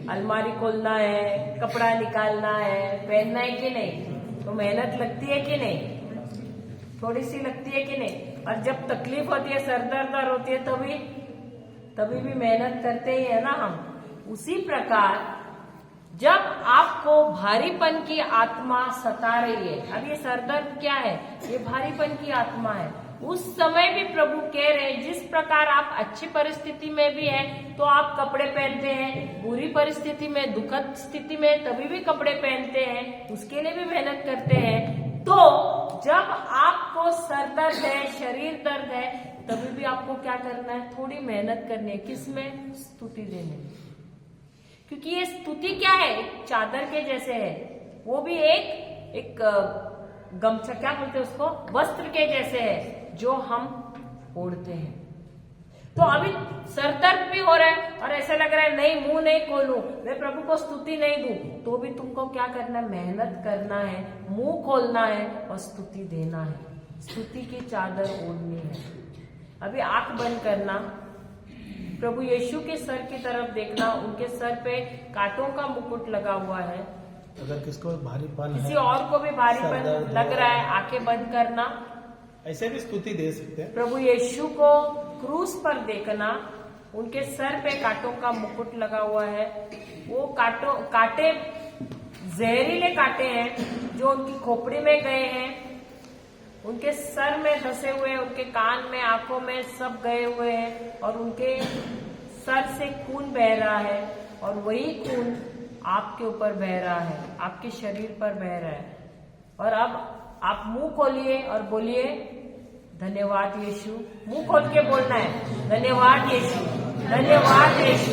अलमारी खोलना है, कपड़ा निकालना है, पहनना है कि नहीं? तो मेहनत लगती है कि नहीं? थोड़ी सी लगती है कि नहीं? और जब तकलीफ होती है, सर दर्द होती है, तभी भी मेहनत करते ही है ना हम। उसी प्रकार जब आपको भारीपन की आत्मा सता रही है, अब ये सरदर्द क्या है? ये भारीपन की आत्मा है। उस समय भी प्रभु कह रहे हैं, जिस प्रकार आप अच्छी परिस्थिति में भी हैं तो आप कपड़े पहनते हैं, बुरी परिस्थिति में, दुखद स्थिति में तभी भी कपड़े पहनते हैं, उसके लिए भी मेहनत करते हैं। तो जब आपको सर दर्द है, शरीर दर्द है, तभी भी आपको क्या करना है? थोड़ी मेहनत करनी है। किसमें? स्तुति देने में। क्योंकि ये स्तुति क्या है? एक चादर के जैसे है, वो भी एक गमछा, क्या बोलते हैं उसको, वस्त्र के जैसे है जो हम ओढ़ते हैं। तो अभी सरदर्द भी हो रहा है और ऐसा लग रहा है नहीं, मुंह नहीं खोलूं, मैं प्रभु को स्तुति नहीं दूं, तो भी तुमको क्या करना है? मेहनत करना है, मुंह खोलना है और स्तुति देना है, स्तुति की चादर ओढ़नी है। अभी आंख बंद करना, प्रभु यीशु के सर की तरफ देखना, उनके सर पे कांटों का मुकुट लगा हुआ है। अगर किसको भारीपन है, किसी और को भी भारीपन सरदर्द लग हो रहा है, आंखें बंद करना, ऐसे भी स्तुति दे सकते हैं। प्रभु यीशु को क्रूस पर देखना, उनके सर पे कांटों का मुकुट लगा हुआ है। वो कांटे जहरीले कांटे हैं जो उनकी खोपड़ी में गए हैं, उनके सर में धंसे हुए हैं, उनके कान में, आंखों में सब गए हुए हैं और उनके सर से खून बह रहा है और वही खून आपके ऊपर बह रहा है, आपके शरीर पर बह रहा है। और अब आप मुंह खोलिए और बोलिए धन्यवाद यीशु। मुंह खोल के बोलना है, धन्यवाद यीशु, धन्यवाद यीशु,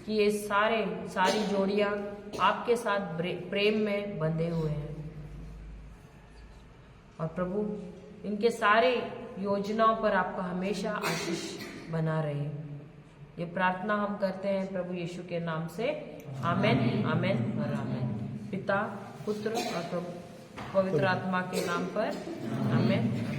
कि ये सारी जोड़ियां आपके साथ प्रेम में बंधे हुए हैं। और प्रभु इनके सारे योजनाओं पर आपका हमेशा आशीष बना रहे। ये प्रार्थना हम करते हैं प्रभु यीशु के नाम से, आमेन, आमेन और आमेन। पिता, पुत्र और प्रभु पवित्र आत्मा के नाम पर, आमेन।